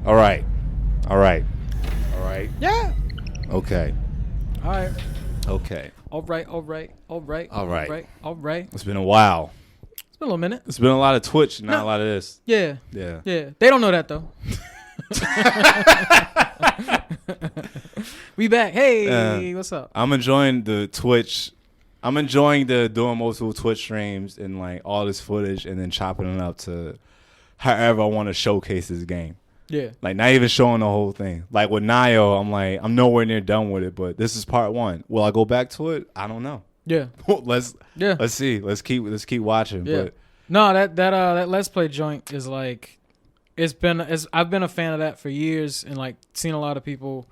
All right. Yeah. Okay. All right. Okay. All right. It's been a while. It's been a little minute. It's been a lot of Twitch, not a lot of this. Yeah. Yeah. They don't know that though. We back. Hey, what's up? I'm enjoying the Twitch. I'm enjoying the doing multiple Twitch streams and like all this footage and then chopping it up to however I want to showcase this game. Yeah. Like not even showing the whole thing. Like with Nio, I'm nowhere near done with it, but this is part 1. Will I go back to it? I don't know. Yeah. Let's see. Let's keep watching. Yeah. But No, that Let's Play joint is like I've been a fan of that for years and like seen a lot of people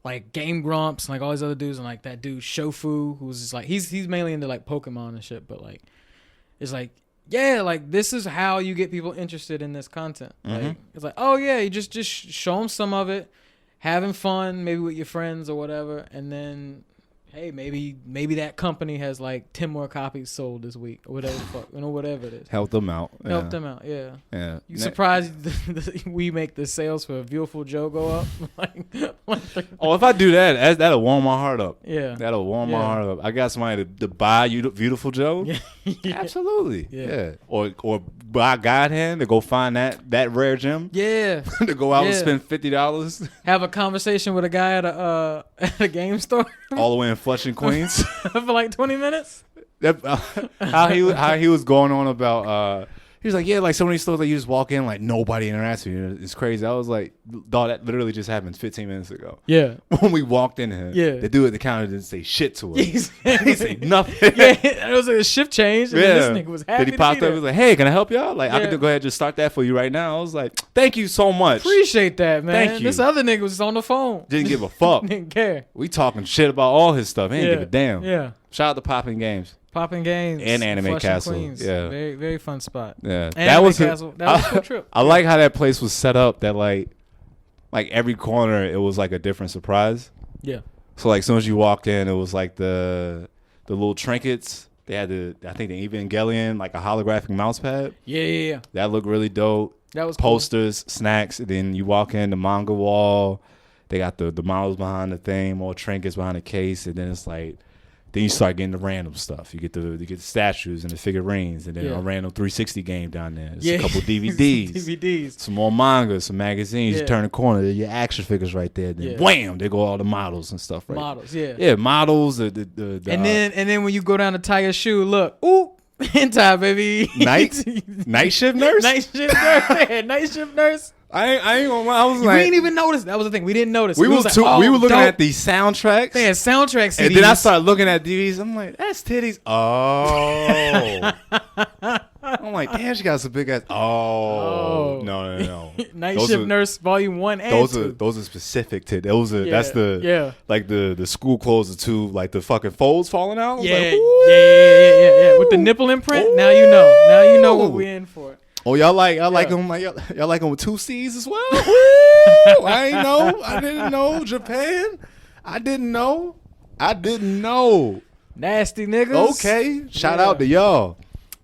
like Game Grumps and like all these other dudes and like that dude Shofu who's just like he's mainly into like Pokemon and shit, but like it's like yeah, like this is how you get people interested in this content. Mm-hmm. Like it's like, oh yeah, you just show them some of it, having fun maybe with your friends or whatever, and then hey, maybe that company has like 10 more copies sold this week or whatever the fuck, whatever it is. Help them out. Help them out, yeah. Yeah. You surprised we make the sales for Beautiful Joe go up? Oh, if I do that, that'll warm my heart up. Yeah. That'll warm my heart up. I got somebody to buy you Beautiful Joe. Yeah. Absolutely. Yeah. Or buy God Hand to go find that rare gem. Yeah. To go out and spend $50. Have a conversation with a guy at a game store. All the way in Flushing, Queens. For like 20 minutes. How he was going on about he was like, yeah, like so many stores that you just walk in, like nobody interacts with you. It's crazy. I was like, dog, that literally just happened 15 minutes ago. Yeah. When we walked in here, yeah, the dude at the counter didn't say shit to us. He didn't say nothing. Yeah, it was like a shift change. And this nigga was happy. Then he popped up and was like, hey, can I help y'all? Like, I could go ahead and just start that for you right now. I was like, thank you so much. Appreciate that, man. Thank you. This other nigga was on the phone. Didn't give a fuck. Didn't care. We talking shit about all his stuff. He didn't give a damn. Yeah. Shout out to Poppin' Games. Poppin' Games and Anime Flushing, Castle. Queens. Yeah, very very fun spot. Yeah, that was a cool trip. I like how that place was set up. That like every corner, it was like a different surprise. Yeah. So like, as soon as you walked in, it was like the little trinkets. They had I think the Evangelion, like a holographic mouse pad. Yeah. That looked really dope. That was posters, cool. Snacks. And then you walk in the manga wall. They got the models behind the thing, more trinkets behind the case, and then it's like. Then you start getting the random stuff. You get the statues and the figurines, and then a random 360 game down there. There's a couple DVDs, some more manga, some magazines. You turn the corner, your action figures right there. Then wham, there go all the models and stuff. Right, models, models. The and then when you go down to Tiger's Shoe, look, ooh, hentai baby, night shift nurse, night shift nurse. I ain't gonna lie. I was like, we didn't even notice. That was the thing. We didn't notice. We were looking dope. at the soundtracks. They had soundtrack CDs. And then I started looking at DVDs. I'm like, that's titties. Oh. I'm like, damn, she got some big ass. Oh. No. Night Shift Nurse Volume 1 and 2. Those are specific to those are that's the like the school clothes are too like the fucking folds falling out. Yeah. Like, Yeah. With the nipple imprint. Ooh. Now you know. Now you know what we're in for. Oh, y'all like them like y'all like them with 2 C's as well? Ooh, I didn't know. Japan. I didn't know. Nasty niggas. Okay. Shout out to y'all.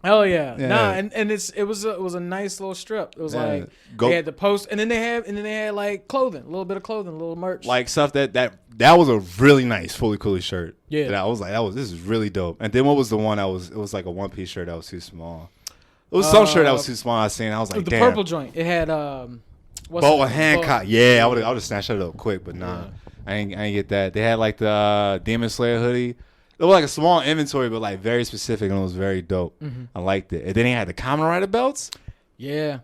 Hell yeah. Nah, and it was a nice little strip. It was like they had the post and then they had like clothing, a little bit of clothing, a little merch. Like stuff that was a really nice Fully Cooley shirt. Yeah. And I was like, this is really dope. And then what was the one it was like a one-piece shirt that was too small. It was some shirt that was too small. I seen. I was like, the damn. purple joint. It had Boa Hancock. Yeah, I would just snatch that up quick, but nah, I ain't get that. They had like the Demon Slayer hoodie. It was like a small inventory, but like very specific, and it was very dope. Mm-hmm. I liked it. And then they had the Kamen Rider belts. Yeah.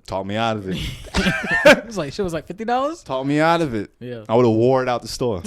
Talked me out of it. It was like shit was like $50. Talked me out of it. Yeah. I would have wore it out the store.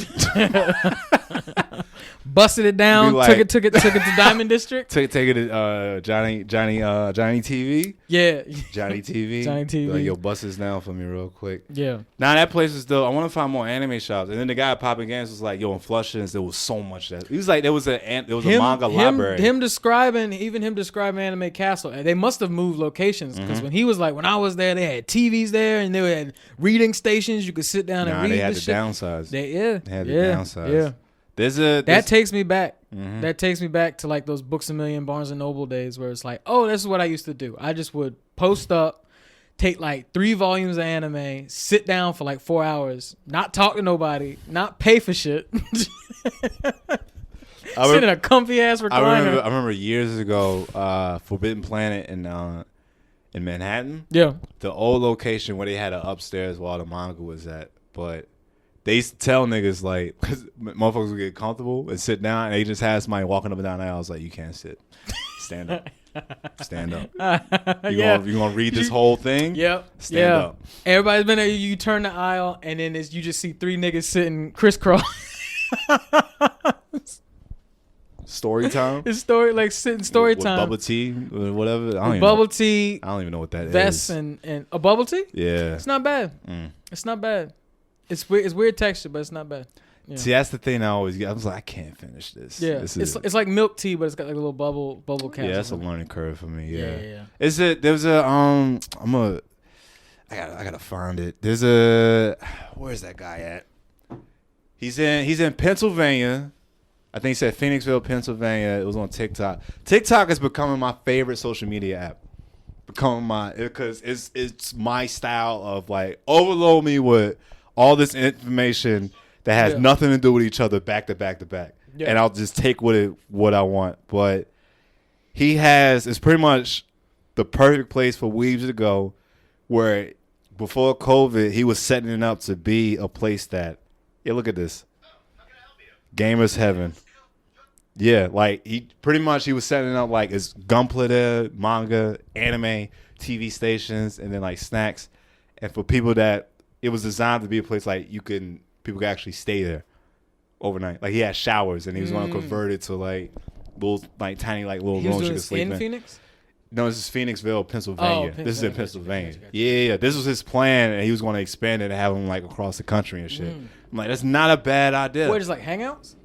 Busted it down, like, took it to Diamond District. Take it to Johnny TV. Yeah. Johnny TV. Like, yo, bust this down for me real quick. Yeah. Now that place is dope. I want to find more anime shops. And then the guy at Poppin' Games was like, yo, in Flushing, there was so much that. He was like, there was a manga library. Him describing Anime Castle. They must have moved locations because when he was like, when I was there, they had TVs there and they had reading stations. You could sit down and read. They had the shit. downsides. They had the downsides. Yeah. That takes me back. Mm-hmm. That takes me back to like those Books A Million, Barnes and Noble days where it's like, oh, this is what I used to do. I just would post up, take like 3 volumes of anime, sit down for like 4 hours, not talk to nobody, not pay for shit. Sit in a comfy ass recliner. I remember years ago, Forbidden Planet in Manhattan. Yeah. The old location where they had an upstairs while the manga was at. But they used to tell niggas, like, because motherfuckers would get comfortable and sit down, and they just had somebody walking up and down the aisle. I was like, you can't sit. Stand up. Stand up. You gonna read this whole thing? Yep. Stand up. Everybody's been there. You turn the aisle, and then you just see 3 niggas sitting crisscross. Story time? It's sitting story with time. Bubble tea or whatever. Bubble tea. I don't even know what that vests is. and a bubble tea? Yeah. It's not bad. It's not bad. It's weird texture, but it's not bad. Yeah. See, that's the thing I always get. I was like, I can't finish this. Yeah, it's like milk tea, but it's got like a little bubble cap. Yeah, that's a learning curve for me. Yeah. Is it? There's a I gotta find it. There's where's that guy at? He's in Pennsylvania. I think he said Phoenixville, Pennsylvania. It was on TikTok. TikTok is becoming my favorite social media app. Because it's my style of like overload me with all this information that has nothing to do with each other back to back to back. Yeah. And I'll just take what I want. But it's pretty much the perfect place for weebs to go, where before COVID, he was setting it up to be a place that, look at this. Gamers heaven. Yeah, like he was setting it up like it's Gunpla, manga, anime, TV stations, and then like snacks. And for people that it was designed to be a place like people could actually stay there overnight. Like he had showers, and he was going to convert it to like little like tiny like little rooms you could sleep in. Phoenix? No, this is Phoenixville, Pennsylvania. This is in Pennsylvania. Gotcha. Yeah, this was his plan, and he was going to expand it and have them like across the country and shit. I'm like, that's not a bad idea. Where, just like hangouts?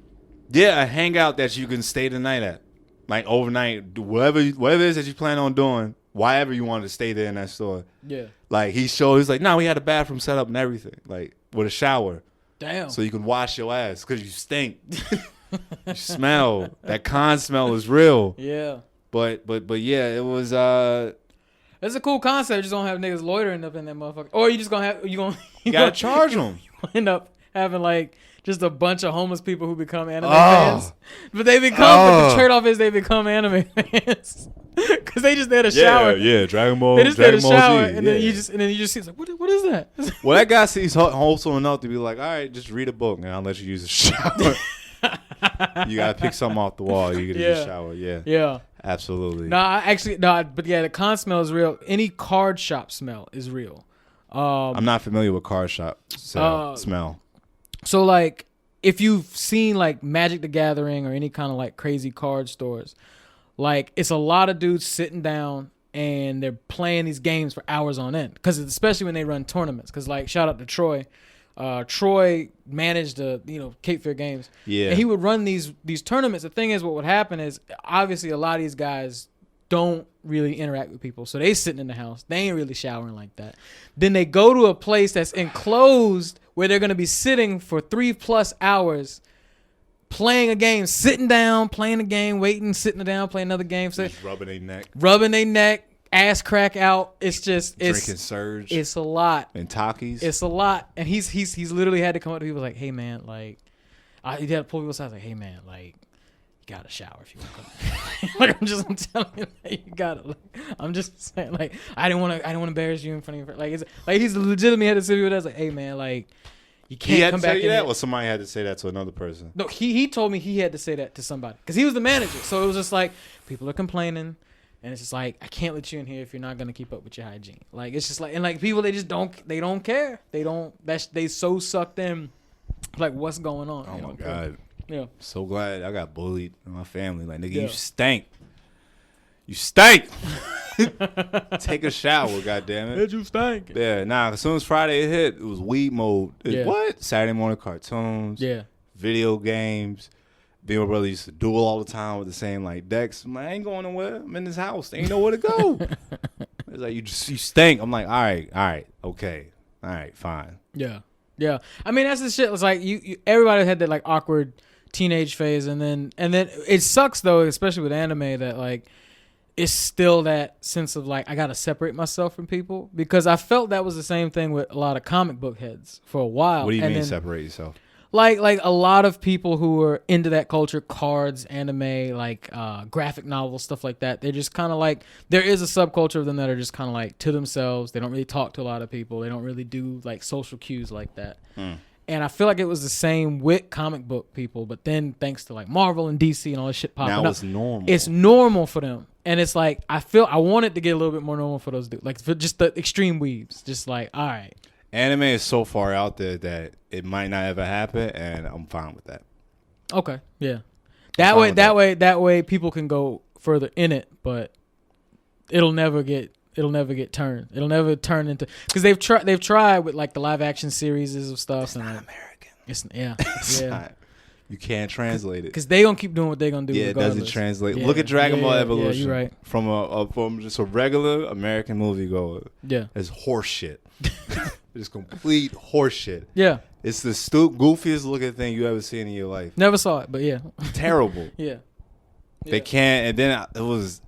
Yeah, a hangout that you can stay the night at, like overnight, whatever it is that you plan on doing, wherever you wanted to stay there in that store. Yeah, like he's like, no, we had a bathroom set up and everything, like with a shower. Damn. So you can wash your ass because you stink. You smell. That con smell is real. Yeah. But yeah, it was. It's a cool concept. You just don't have niggas loitering up in that motherfucker, or you just gonna have you gotta charge them. You end up having like just a bunch of homeless people who become anime fans, but they become. But the trade off is they become anime fans because they just there to shower. Yeah, Dragon Ball. They just there to shower, and then you just see it's like, what is that? Well, that guy sees wholesome enough to be like, all right, just read a book, and I'll let you use the shower. You gotta pick something off the wall. You get a shower. Yeah. Absolutely. But yeah, the con smell is real. Any card shop smell is real. I'm not familiar with card shop smell. So like, if you've seen like Magic the Gathering or any kind of like crazy card stores, like it's a lot of dudes sitting down and they're playing these games for hours on end. Because especially when they run tournaments. Because like, shout out to Troy. Troy managed the Cape Fear Games. Yeah, and he would run these tournaments. The thing is, what would happen is obviously a lot of these guys don't really interact with people, so they sitting in the house. They ain't really showering like that. Then they go to a place that's enclosed where they're gonna be sitting for 3+ hours, playing a game, sitting down, playing a game, waiting, sitting down, playing another game. So just rubbing their neck. Ass crack out. It's drinking Surge. It's a lot. And Takis. It's a lot. And he's literally had to come up to people like, hey man, like, he had to pull people aside like, hey man, like, you gotta shower if you want to come. Like I'm telling you, like, you gotta. Like, I'm just saying, like, I didn't want to embarrass you in front of your like, it's like he's legitimately had to sit with us like, hey man, like, you can't come back. He had to tell you that, or somebody had to say that to another person. No, he told me he had to say that to somebody because he was the manager. So it was just like people are complaining. And it's just like, I can't let you in here if you're not gonna keep up with your hygiene. Like it's just like, and like people, they don't care. They so sucked in, like what's going on. Oh my god. Yeah. So glad I got bullied in my family. Like nigga, you stink. You stink. Take a shower, goddammit. Did you stink? Yeah. Nah. As soon as Friday hit, it was weed mode. What? Saturday morning cartoons. Yeah. Video games. Me and my brother used to duel all the time with the same like decks. I'm like, I ain't going nowhere. I'm in this house. There ain't nowhere to go. It's like you stink. I'm like, all right, okay, all right, fine. Yeah. I mean, that's the shit. It's like you everybody had that like awkward teenage phase, and then it sucks though, especially with anime, that like it's still that sense of like I gotta separate myself from people, because I felt that was the same thing with a lot of comic book heads for a while. What do you And mean then, separate yourself? like a lot of people who are into that culture, cards, anime, like graphic novels, stuff like that, they're just kind of like, there is a subculture of them that are just kind of like to themselves. They don't really talk to a lot of people. They don't really do like social cues like that. And I feel like it was the same with comic book people, but then thanks to like Marvel and DC and all this shit popping up, Now it's normal. it's normal for them. And it's like, I want it to get a little bit more normal for those dudes, like for just the extreme weebs, just like, all right. Anime is so far out there that it might not ever happen, and I'm fine with that. Okay, yeah. That way people can go further in it, but it'll never get turned. It'll never turn into, because they've tried with like the live action series of stuff. It's and not like, American. It's yeah, It's yeah. not. You can't translate it. Because they gonna keep doing what they gonna do. Yeah, it regardless. doesn't translate. Yeah. Look at Dragon Ball Yeah, Evolution. you're right. From just a regular American moviegoer. Yeah. It's horse shit. It's complete horse shit. Yeah. It's the goofiest looking thing you ever seen in your life. Never saw it, but yeah. Terrible. Yeah. They can't. And then it was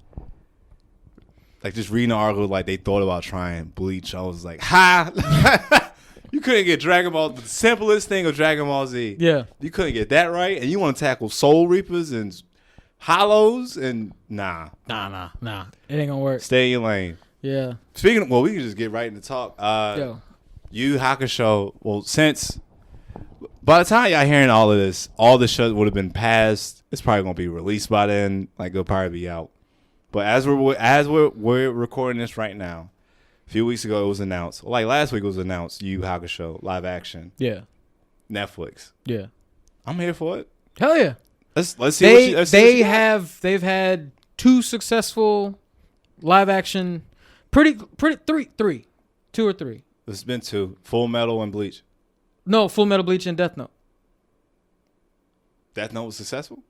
like just reading the article, like they thought about trying Bleach. I was like, ha! You couldn't get Dragon Ball, the simplest thing of Dragon Ball Z. Yeah. You couldn't get that right, and you want to tackle Soul Reapers and Hollows, and nah. It ain't gonna work. Stay in your lane. Yeah. Speaking of, well, we can just get right into talk. Yo. Yu Hakusho, well, since by the time y'all hearing all of this, all the shows would have been passed. It's probably gonna be released by then. Like it'll probably be out. But as we're recording this right now, a few weeks ago it was announced. Like last week it was announced. Yu Hakusho live action. Yeah. Netflix. Yeah. I'm here for it. Hell yeah. Let's see. They've had 2 successful live action, pretty 2 or 3. It's been 2. Full Metal and Bleach. No, Full Metal, Bleach, and Death Note. Death Note was successful?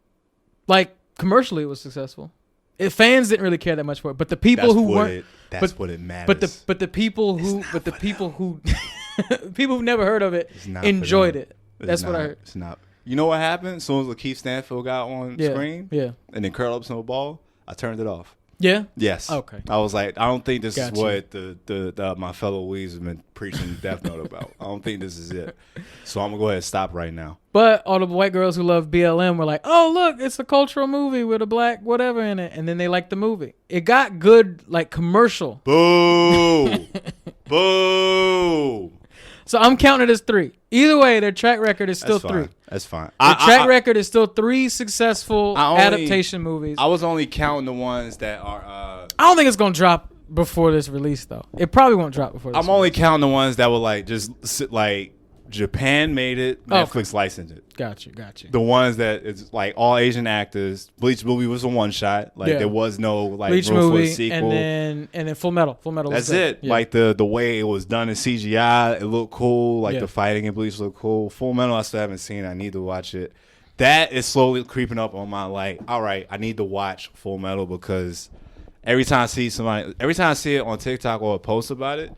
Like commercially, it was successful. Fans didn't really care that much for it, but the people who weren't. That's what it matters. But the people who people who never heard of it enjoyed it. That's what I heard. It's not. You know what happened? As soon as Lakeith Stanfield got on screen, and then curled up to the ball, I turned it off. Yeah. Yes. Okay. I was like, I don't think this is Gotcha. what the my fellow weaves have been preaching Death Note about. I don't think this is it. So I'm gonna go ahead and stop right now. But all the white girls who love BLM were like, "Oh, look, it's a cultural movie with a black whatever in it," and then they liked the movie. It got good, like commercial. Boo! Boo! So I'm counting it as 3. Either way, their track record is still 3. That's fine. The track record is still 3 successful adaptation movies. I was only counting the ones that are. I don't think it's gonna drop before this release, though. It probably won't drop before this. I'm only counting the ones that were like just like Japan made it, Netflix licensed it. Got you. The ones that it's like all Asian actors. Bleach movie was a one shot. Like there was no like Bleach room movie, for a sequel. and then Full Metal. Full Metal. That's was it. Yeah. Like the way it was done in CGI, it looked cool. Like the fighting in Bleach looked cool. Full Metal, I still haven't seen. I need to watch it. That is slowly creeping up on my like. All right, I need to watch Full Metal because every time I see it on TikTok or a post about it,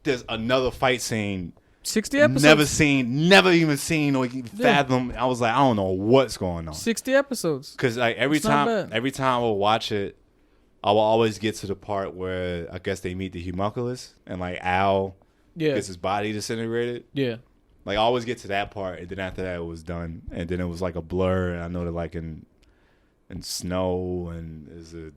there's another fight scene. 60 episodes. Never even seen or fathom. I was like, I don't know what's going on. 60 episodes. Because like every time I will watch it, I will always get to the part where I guess they meet the homunculus and like Al gets his body disintegrated. Yeah. Like I always get to that part, and then after that it was done, and then it was like a blur. And I know that like in snow and is a.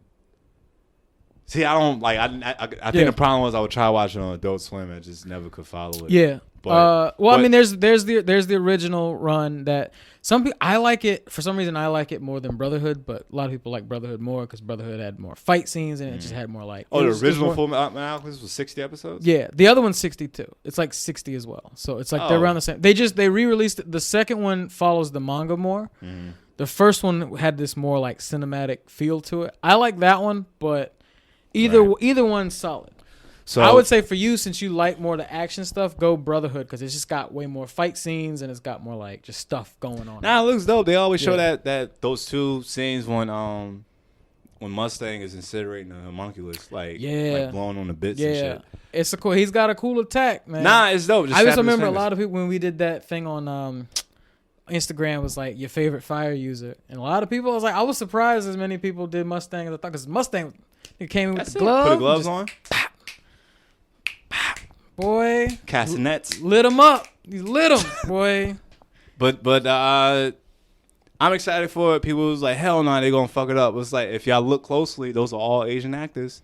See, I don't like. I think the problem was I would try watching on Adult Swim. I just never could follow it. Yeah. I mean, there's the original run that some people I like it for some reason. I like it more than Brotherhood, but a lot of people like Brotherhood more because Brotherhood had more fight scenes and it just had more like. Oh, the original Full Metal Alchemist was 60 episodes. Yeah, the other one's 62. It's like 60 as well. So it's like they're around the same. They re-released it. The second one follows the manga more. Mm-hmm. The first one had this more like cinematic feel to it. I like that one, but either one's solid. So I would say for you, since you like more the action stuff, go Brotherhood because it's just got way more fight scenes and it's got more like just stuff going on. Nah, it looks dope. They always show that those 2 scenes when Mustang is incinerating the homunculus, like blowing on the bits and shit. It's cool. He's got a cool attack, man. Nah, it's dope. I just remember a lot of people when we did that thing on Instagram was like your favorite fire user, and a lot of people I was surprised as many people did Mustang as I thought, because Mustang it came with the glove. Put the gloves on. Boy, Castanets lit them up. You lit them, boy. But I'm excited for it. People was like, hell no, they gonna fuck it up. It's like, if y'all look closely, those are all Asian actors.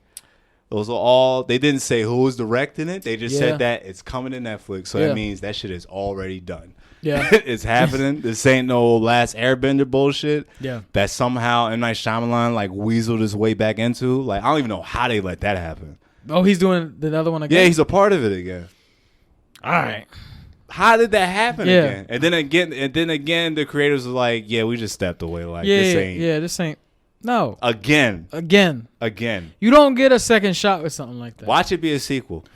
Those are all. They didn't say who was directing it. They just said that it's coming to Netflix. So that means that shit is already done. Yeah, it's happening. This ain't no Last Airbender bullshit. Yeah, that somehow M. Night Shyamalan like weaseled his way back into. Like, I don't even know how they let that happen. Oh, he's doing the other one again? Yeah, he's a part of it again. All right. How did that happen again? And then again, the creators were like, yeah, we just stepped away. Like, this ain't. Yeah, this ain't. No. Again. You don't get a second shot with something like that. Watch it be a sequel.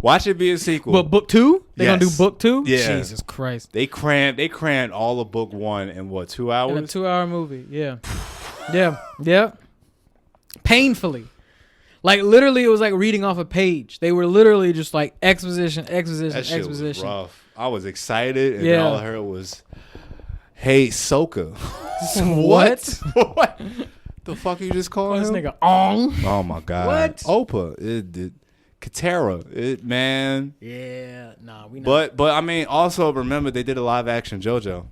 Watch it be a sequel. But book 2? They gonna do book 2? Yeah. Jesus Christ. They crammed all of book 1 in what, 2 hours? In a 2-hour movie. Yeah. Yeah. Painfully. Like, literally, it was like reading off a page. They were literally just like exposition. That shit was rough. I was excited, and all I heard was, "Hey, Soka." What? What? The fuck you just called this him? nigga Ong. Oh my god. What? Opa. Katara. Man. Yeah. Nah, we know. But I mean, also remember they did a live action JoJo.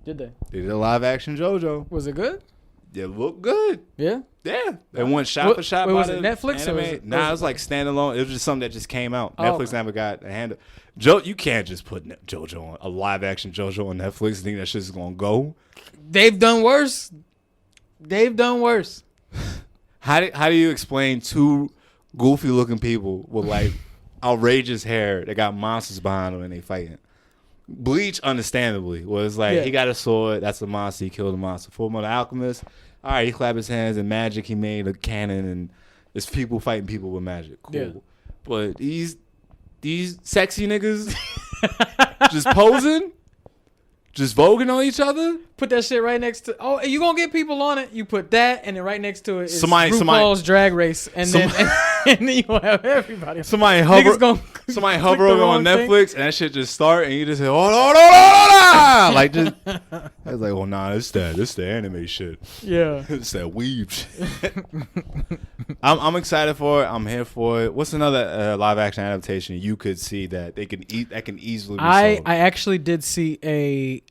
Did they? They did a live action JoJo. Was it good? It looked good. Yeah. Yeah. It went shot for shot. Was it Netflix anime. or was it? Nah, it was like standalone. It was just something that just came out. Oh, Netflix never got a hand. You can't just put JoJo on a live action JoJo on Netflix and think that shit's gonna go. They've done worse. How do you explain two goofy looking people with like outrageous hair that got monsters behind them and they fighting? Bleach, understandably, was like he got a sword. That's a monster. He killed a monster. Fullmetal Alchemist. All right, he clapped his hands and magic. He made a cannon and there's people fighting people with magic. Cool. Yeah. But these sexy niggas just posing, just voguing on each other. Put that shit right next to. Oh, you gonna get people on it? You put that, and then right next to it is RuPaul's Drag Race, and then you gonna have everybody. Somebody hover over on Netflix, and that shit just start, and you just say, oh, like just. I was like, oh nah, it's the anime shit. Yeah, it's that weeb shit. I'm excited for it. I'm here for it. What's another live action adaptation you could see that they can easily? Be sold? I actually did see a.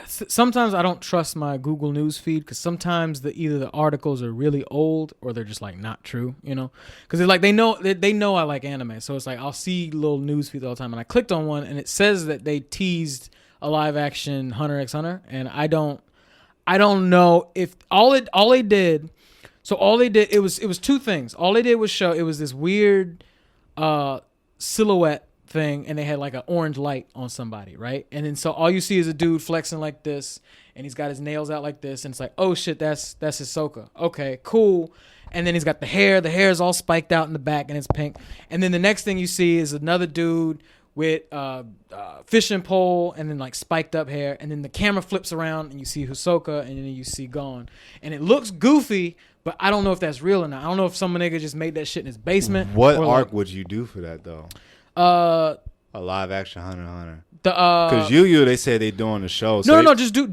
Sometimes I don't trust my Google News feed because sometimes either the articles are really old or they're just like not true, you know? Because like they know I like anime, so it's like I'll see little news feeds all the time, and I clicked on one and it says that they teased a live action Hunter x Hunter, and I don't know if all they did. So all they did it was two things. All they did was show it was this weird silhouette thing, and they had like an orange light on somebody, right? And then so all you see is a dude flexing like this, and he's got his nails out like this, and it's like, oh shit, that's Hisoka. Okay, cool. And then he's got the hair is all spiked out in the back and it's pink. And then the next thing you see is another dude with fishing pole and then like spiked up hair, and then the camera flips around and you see Hisoka, and then you see Gon, and it looks goofy, but I don't know if that's real or not. I don't know if some nigga just made that shit in his basement. What arc would you do for that though? A live action Hunter x Hunter. Because they say they doing the show. So no, just do.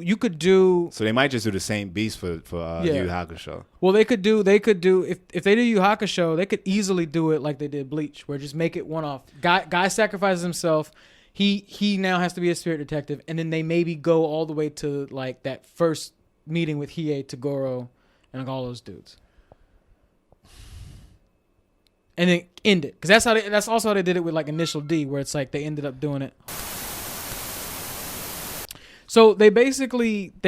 You could do. So they might just do the same beast for Yu Hakusho. Well, they could do if they do Yu Hakusho, they could easily do it like they did Bleach, where just make it one off. Guy sacrifices himself. He now has to be a spirit detective, and then they maybe go all the way to like that first meeting with Hiei, Toguro, and like all those dudes. And then end it, because that's also how they did it with like Initial D, where it's like they ended up doing it. So they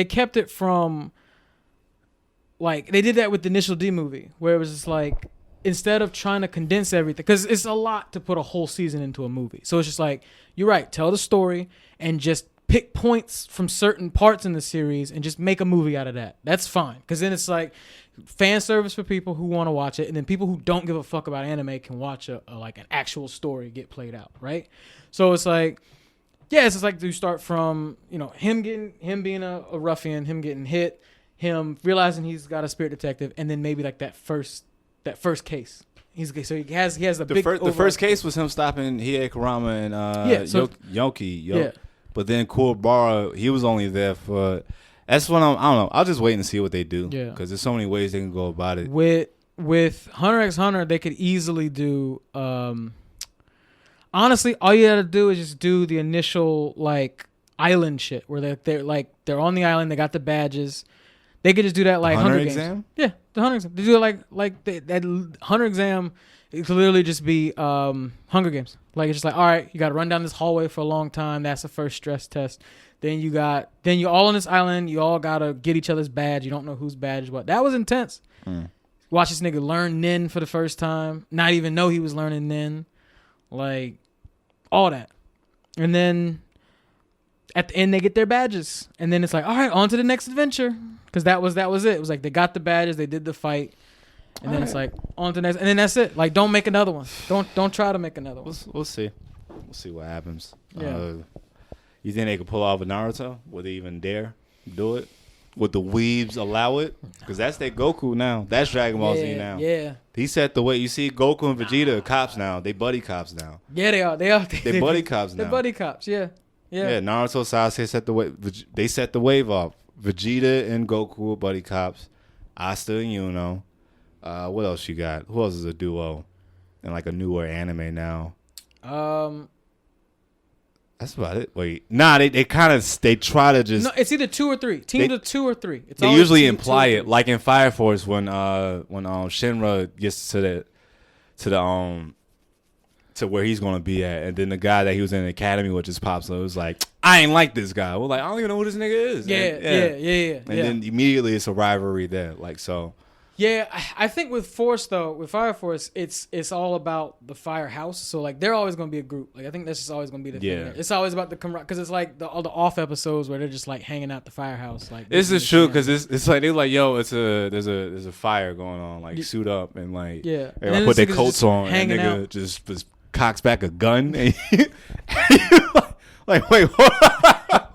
kept it from like they did that with the Initial D movie, where it was just like instead of trying to condense everything, because it's a lot to put a whole season into a movie. So it's just like, you're right, tell the story and just pick points from certain parts in the series and just make a movie out of that. That's fine, because then it's like fan service for people who want to watch it, and then people who don't give a fuck about anime can watch like an actual story get played out, right? So it's like, yeah, it's just like you start from, you know, him being a ruffian, him getting hit, him realizing he's got a spirit detective, and then maybe like that first case. He has the big first case was him stopping Hiei Kurama and Yoki. But then Kuwabara, he was only there for. That's what I don't know. I'll just wait and see what they do. Yeah. Because there's so many ways they can go about it. With Hunter x Hunter, they could easily do. Honestly, all you gotta do is just do the initial like island shit where they're on the island. They got the badges. They could just do that like Hunter Games. exam? Yeah, the Hunter exam. They do it like that Hunter exam. It could literally just be Hunger Games. Like it's just like, all right, you got to run down this hallway for a long time. That's the first stress test. Then you're all on this island. You all gotta get each other's badge. You don't know whose badge is what. That was intense. Watch this nigga learn Nin for the first time. Not even know he was learning Nin. Like all that. And then at the end they get their badges. And then it's like, all right, on to the next adventure. Because that was it. It was like they got the badges, they did the fight. And then it's like on to the next, and then that's it. Like don't make another one. Don't try to make another one. We'll see. We'll see what happens. Yeah. You think they could pull off a Naruto? Would they even dare do it? Would the weebs allow it? Because that's their Goku now. That's Dragon Ball Z now. Yeah. He set the way. You see, Goku and Vegeta are cops now. They buddy cops now. Yeah, they are. They are. They buddy cops now. They're buddy cops. Yeah. Yeah. Naruto, Sasuke set the way. They set the wave off. Vegeta and Goku are buddy cops. Asta and Yuno. What else you got? Who else is a duo? And like a newer anime now. That's about it. Wait, nah, they kind of try to just. No, it's either 2 or 3. Teams of 2 or 3. It's they usually imply it, like in Fire Force when Shinra gets to where he's gonna be at, and then the guy that he was in the academy with just pops up. It was like, I ain't like this guy. We're like, I don't even know who this nigga is. Yeah. And then immediately it's a rivalry there. Like so. Yeah, I think with Force though, with Fire Force, it's all about the firehouse. So like they're always gonna be a group. Like I think that's just always gonna be the thing. There. It's always about the camaraderie because it's like all the off episodes where they're just like hanging out the firehouse. Like this is true because it's like they're like, yo, there's a fire going on. Like suit up and like everybody put their coats on and nigga just cocks back a gun. And like wait, what?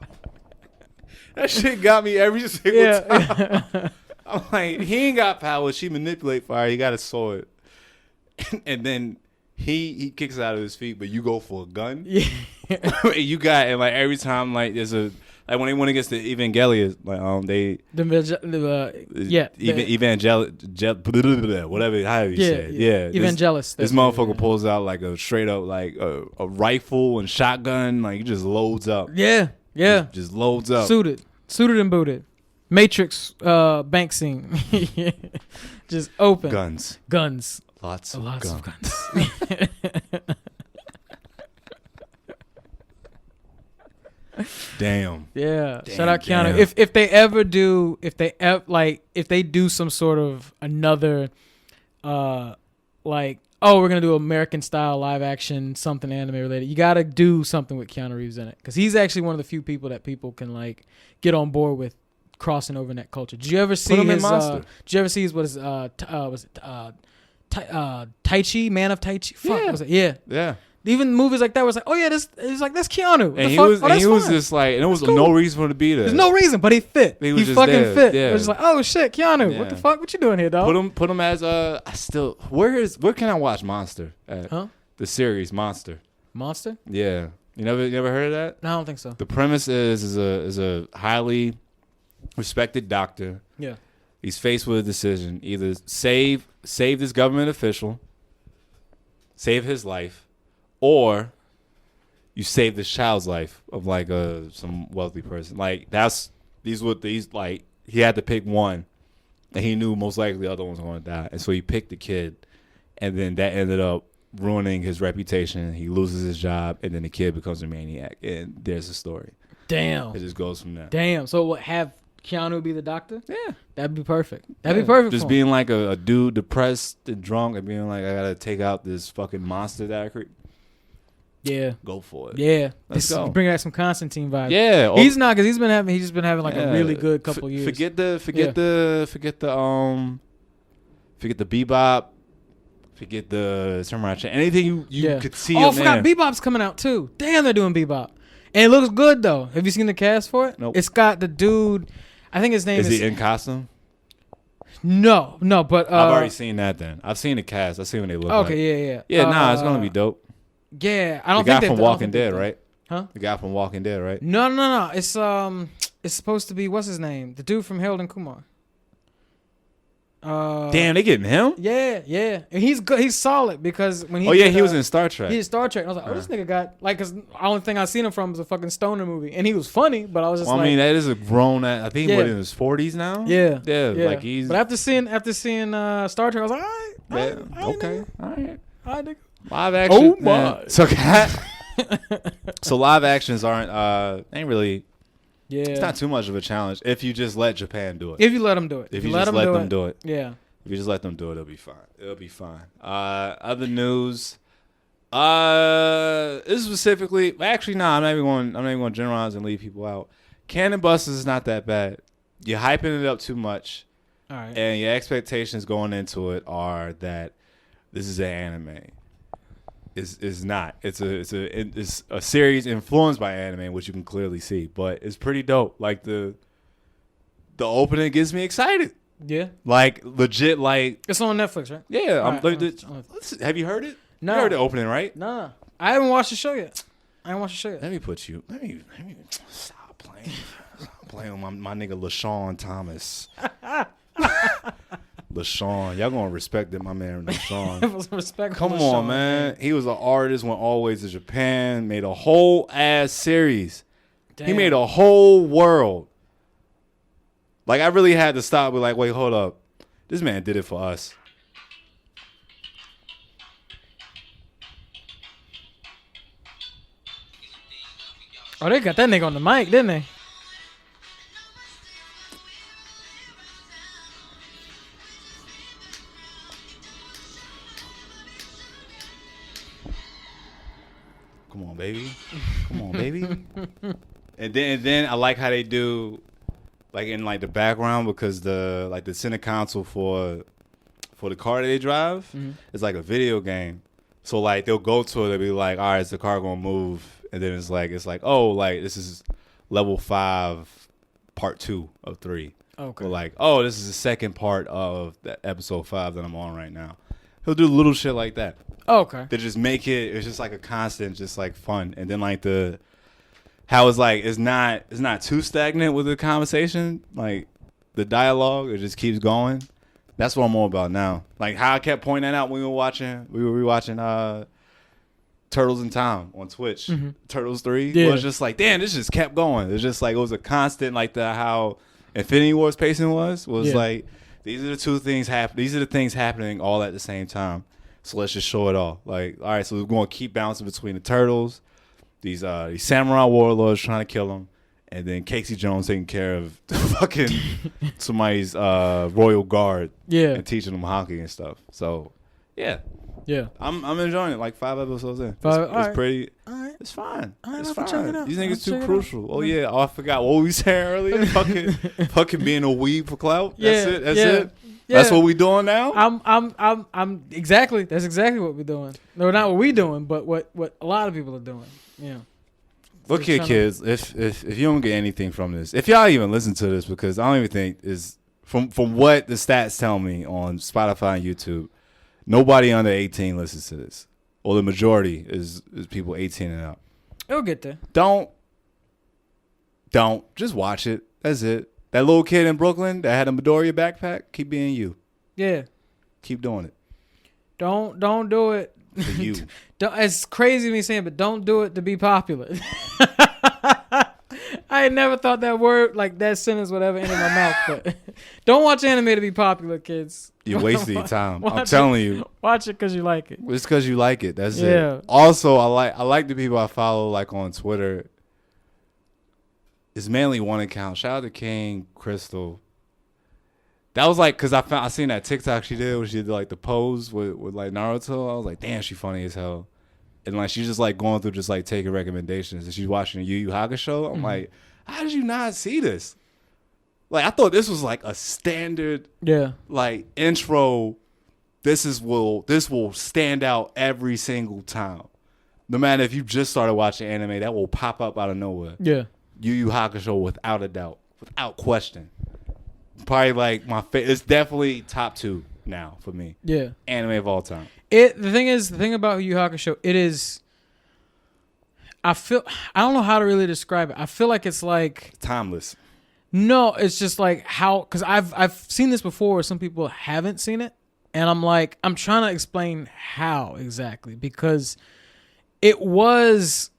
That shit got me every single time. I'm like, he ain't got power. She manipulate fire. He got a sword. And then he kicks it out of his feet, but you go for a gun. Yeah. You got, and like every time, like there's a, like when they went against the Evangelion, like whatever, however you say it. Yeah. Evangelist. This motherfucker pulls out like a straight up, like a rifle and shotgun. Like he just loads up. Yeah. Just loads up. Suited and booted. Matrix bank scene. Just open. Guns. Lots of guns. Damn. Yeah. Shout out Keanu. If they do some sort of another like, oh, we're gonna do American style live action something anime related, you gotta do something with Keanu Reeves in it because he's actually one of the few people that people can like get on board with crossing over in that culture. Did you ever see his Did you ever see his was it Tai Chi, Man of Tai Chi? Fuck, was it? Yeah. Even movies like that was like, oh yeah, this is like that's Keanu. And he was just like, and there was no reason for him to be there. There's no reason, but he fit. He fucking there. fit. Yeah. It was just like, oh shit, Keanu, what the fuck? What you doing here, dog? Put him as where can I watch Monster at? Huh? The series Monster. Monster? Yeah. You never heard of that? No, I don't think so. The premise is a highly respected doctor. Yeah. He's faced with a decision: either save this government official, save his life, or you save this child's life of like some wealthy person. Like these like he had to pick one, and he knew most likely the other one's going to die, and so he picked the kid, and then that ended up ruining his reputation. He loses his job, and then the kid becomes a maniac, and there's the story. Damn. It just goes from there. Damn. So have Keanu be the doctor? Yeah. That'd be perfect. That'd be perfect. Just being like a dude depressed and drunk and being like, I gotta take out this fucking monster that I create. Yeah. Go for it. Yeah. Let's go. Bring back some Constantine vibes. Yeah. He's not, because he's just been having like a really good couple years. Forget the Bebop. Forget the Samurai Champloo. Anything you could see. Oh, I forgot Bebop's coming out too. Damn, they're doing Bebop. And it looks good though. Have you seen the cast for it? Nope. It's got the dude, I think his name is... Is he in costume? No, but... I've already seen that then. I've seen the cast. I've seen what they look like. Okay, yeah. Yeah, it's going to be dope. Yeah, I don't the think guy from Walking Dead, right? Huh? The guy from Walking Dead, right? No. It's supposed to be what's his name? The dude from Harold and Kumar. Damn, they getting him? Yeah. And he's good. He's solid because when he He was in Star Trek. He did Star Trek. And I was like, this nigga got like, cause the only thing I seen him from was a fucking stoner movie, and he was funny, but I was just I mean, that is a grown. I think he's in his 40s now. Yeah. Like he's. But after seeing Star Trek, I was like, all right, okay, nigga. all right. Nigga. Live action. Oh my. So live actions ain't really. Yeah. It's not too much of a challenge if you just let Japan do it. If you let them do it. If you just let them do it. Yeah. If you just let them do it, it'll be fine. It'll be fine. Other news. This specifically, actually, no, I'm not even going to generalize and leave people out. Cannon Busters is not that bad. You're hyping it up too much, all right, and your expectations going into it are that this is an anime. It's not. It's a series influenced by anime, which you can clearly see, but it's pretty dope. Like the opening gets me excited. Yeah. Like legit, like it's on Netflix, right? yeah. Right. Have you heard it? No. You heard the opening, right? No. I haven't watched the show yet. Let me stop playing. Stop playing with my nigga LaShawn Thomas. LaShawn, y'all gonna respect that, my man LaShawn. Come on, LaShawn, man. He was an artist, went all the way to Japan, made a whole ass series. Damn. He made a whole world. Like I really had to stop with like, wait, hold up. This man did it for us. Oh, they got that nigga on the mic, didn't they? Come on, baby. Come on, baby. And then I like how they do, like in like the background, because the center console for the car that they drive is like a video game. So like they'll go to it, they'll be like, all right, is the car gonna move? And then it's like oh, like this is level 5, part 2 of 3. Okay. Or like, oh, this is the second part of that episode 5 that I'm on right now. He'll do little shit like that. Okay. To just make it's just like a constant, just like fun. And then like how it's like it's not too stagnant with the conversation, like the dialogue, it just keeps going. That's what I'm all about now. Like how I kept pointing that out when we were rewatching Turtles in Time on Twitch. Mm-hmm. Turtles 3 yeah. was just like, damn, this just kept going. It's just like it was a constant, like how Infinity War's pacing was like, these are the things happening all at the same time. So let's just show it all. Like, all right, so we're going to keep bouncing between the turtles, these samurai warlords trying to kill them, and then Casey Jones taking care of fucking somebody's royal guard, and teaching them hockey and stuff. So, yeah, I'm enjoying it. Like 5 episodes in, it's pretty. All right. It's fine. It's fine. These niggas too crucial. Oh yeah, I forgot what we saying earlier. fucking being a weeb for clout. That's it. That's it. Yeah. That's what we doing now. I'm exactly. That's exactly what we're doing. No, not what we doing, but what a lot of people are doing. Yeah. Look here, kids. If you don't get anything from this, if y'all even listen to this, because I don't even think is from what the stats tell me on Spotify and YouTube, nobody under 18 listens to this, or the majority is people 18 and up. It'll get there. Don't just watch it. That's it. That little kid in Brooklyn that had a Midoriya backpack, keep being you. Yeah. Keep doing it. Don't do it. For you. It's crazy me saying, but don't do it to be popular. I had never thought that word, like that sentence would ever enter my mouth. But don't watch anime to be popular, kids. You're wasting your time. I'm telling you. Watch it because you like it. It's because you like it. That's it. Also, I like the people I follow, like on Twitter. It's mainly one account. Shout out to King Crystal. That was like, because I seen that TikTok she did where she did like the pose with like Naruto. I was like, damn, she funny as hell. And like she's just like going through just like taking recommendations. And she's watching Yu Yu Hakusho. I'm like, how did you not see this? Like I thought this was like a standard like intro. This will stand out every single time. No matter if you just started watching anime, that will pop up out of nowhere. Yeah. Yu Yu Hakusho without a doubt. Without question. Probably like it's definitely top 2 now for me. Yeah. Anime of all time. The thing about Yu Yu Hakusho, it is, I don't know how to really describe it. I feel like it's like Timeless. no, it's just like how because I've seen this before where some people haven't seen it, and I'm trying to explain how exactly because it was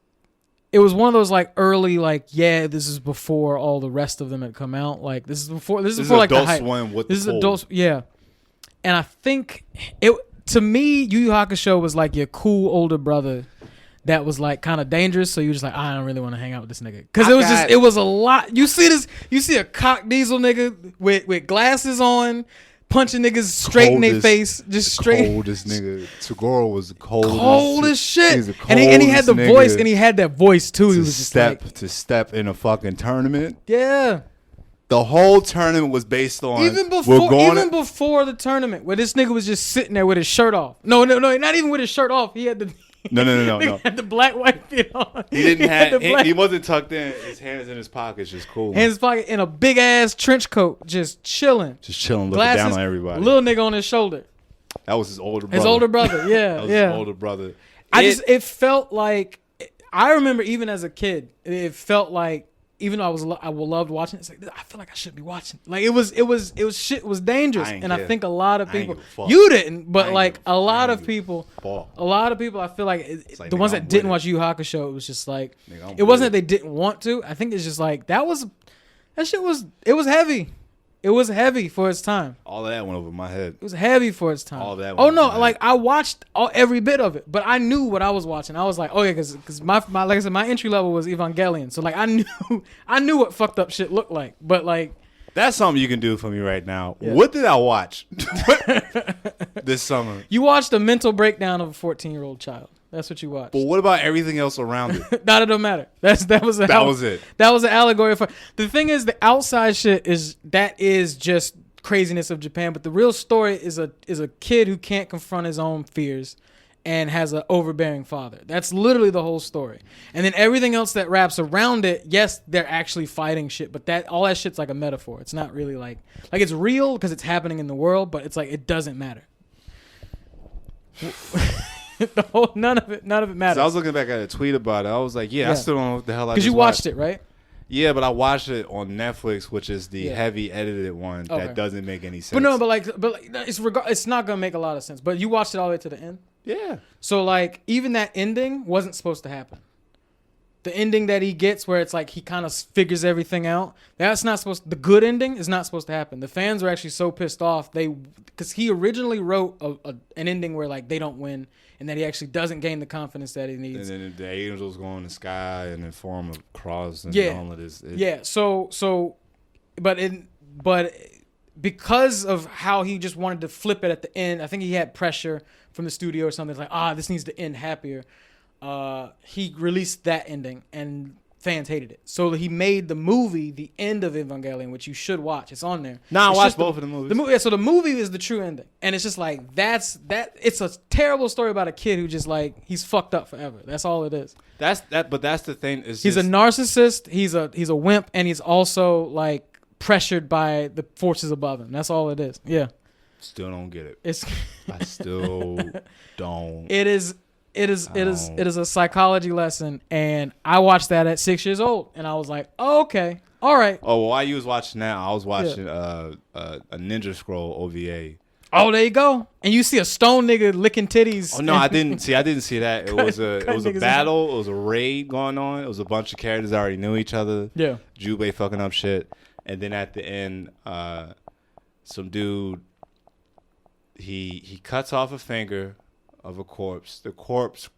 one of those like early like this is before all the rest of them had come out, like this is before like the hype. This is Adult Swim, and I think it to me Yu Yu Hakusho was like your cool older brother that was like kind of dangerous, so you were just like, I don't really want to hang out with this nigga because it was a lot. You see a cock diesel nigga with glasses on, punching niggas straight in their face, just straight. Coldest nigga. Toguro was the coldest. Cold as shit. And he had the voice, and he had that voice too. He was just to step in a fucking tournament. Yeah. The whole tournament was based on even before the tournament, where this nigga was just sitting there with his shirt off. No, not even with his shirt off. He had the. No. He had the black white fit on. He wasn't tucked in. His hands in his pockets, just cool. Hands in his pocket in a big ass trench coat, just chilling. Looking Glasses, down on everybody. Little nigga on his shoulder. That was his older brother. His older brother, yeah, His older brother. It felt like I remember even as a kid, it felt like even though I loved watching it, it's like I feel like I shouldn't be watching. Like it was shit was dangerous, and I think a lot of people you didn't, but like a lot of people, I feel like, like the ones that didn't watch Yu Yu Hakusho, it was just like it wasn't that they didn't want to. I think it's just like that shit was heavy. It was heavy for its time. All of that went over my head. It was heavy for its time. All of that. Oh no! Like I watched every bit of it, but I knew what I was watching. I was like, oh yeah, because my like I said, my entry level was Evangelion, so like I knew what fucked up shit looked like. But like that's something you can do for me right now. Yeah. What did I watch this summer? You watched a mental breakdown of a 14-year-old child. That's what you watched. But what about everything else around it? It don't matter. That was it. That was an allegory for. The thing is, the outside shit is just craziness of Japan, but the real story is a kid who can't confront his own fears and has an overbearing father. That's literally the whole story. And then everything else that wraps around it, yes, they're actually fighting shit, but all that shit's like a metaphor. It's not really like it's real because it's happening in the world, but it's like it doesn't matter. None of it matters. So I was looking back at a tweet about it. I was like, I still don't know what the hell I just watched. Because you watched it, right? Yeah, but I watched it on Netflix, which is the heavy edited one that doesn't make any sense. But it's not gonna make a lot of sense. But you watched it all the way to the end. Yeah. So like even that ending wasn't supposed to happen. The ending that he gets, where it's like he kind of figures everything out. That's not supposed. The good ending is not supposed to happen. The fans were actually so pissed off because he originally wrote an ending where like they don't win. And that he actually doesn't gain the confidence that he needs. And then the angels go in the sky and then form a cross and all of this. But because of how he just wanted to flip it at the end, I think he had pressure from the studio or something. It's like, this needs to end happier. He released that ending and fans hated it. So he made the movie The End of Evangelion, which you should watch. It's on there. I watched both of the movies. So the movie is the true ending. And it's just like, it's a terrible story about a kid who just like, he's fucked up forever. That's all it is. But that's the thing. He's a narcissist. He's a wimp. And he's also like pressured by the forces above him. That's all it is. Yeah. Still don't get it. I still don't. It is a psychology lesson, and I watched that at 6 years old, and I was like, oh, okay, all right. Oh, well, while you was watching that, I was watching a Ninja Scroll OVA. Oh, there you go. And you see a stone nigga licking titties. Oh no, I didn't see that. It was a battle. It was a raid going on. It was a bunch of characters that already knew each other. Yeah. Jubei fucking up shit, and then at the end, some dude he cuts off a finger of a corpse. The corpse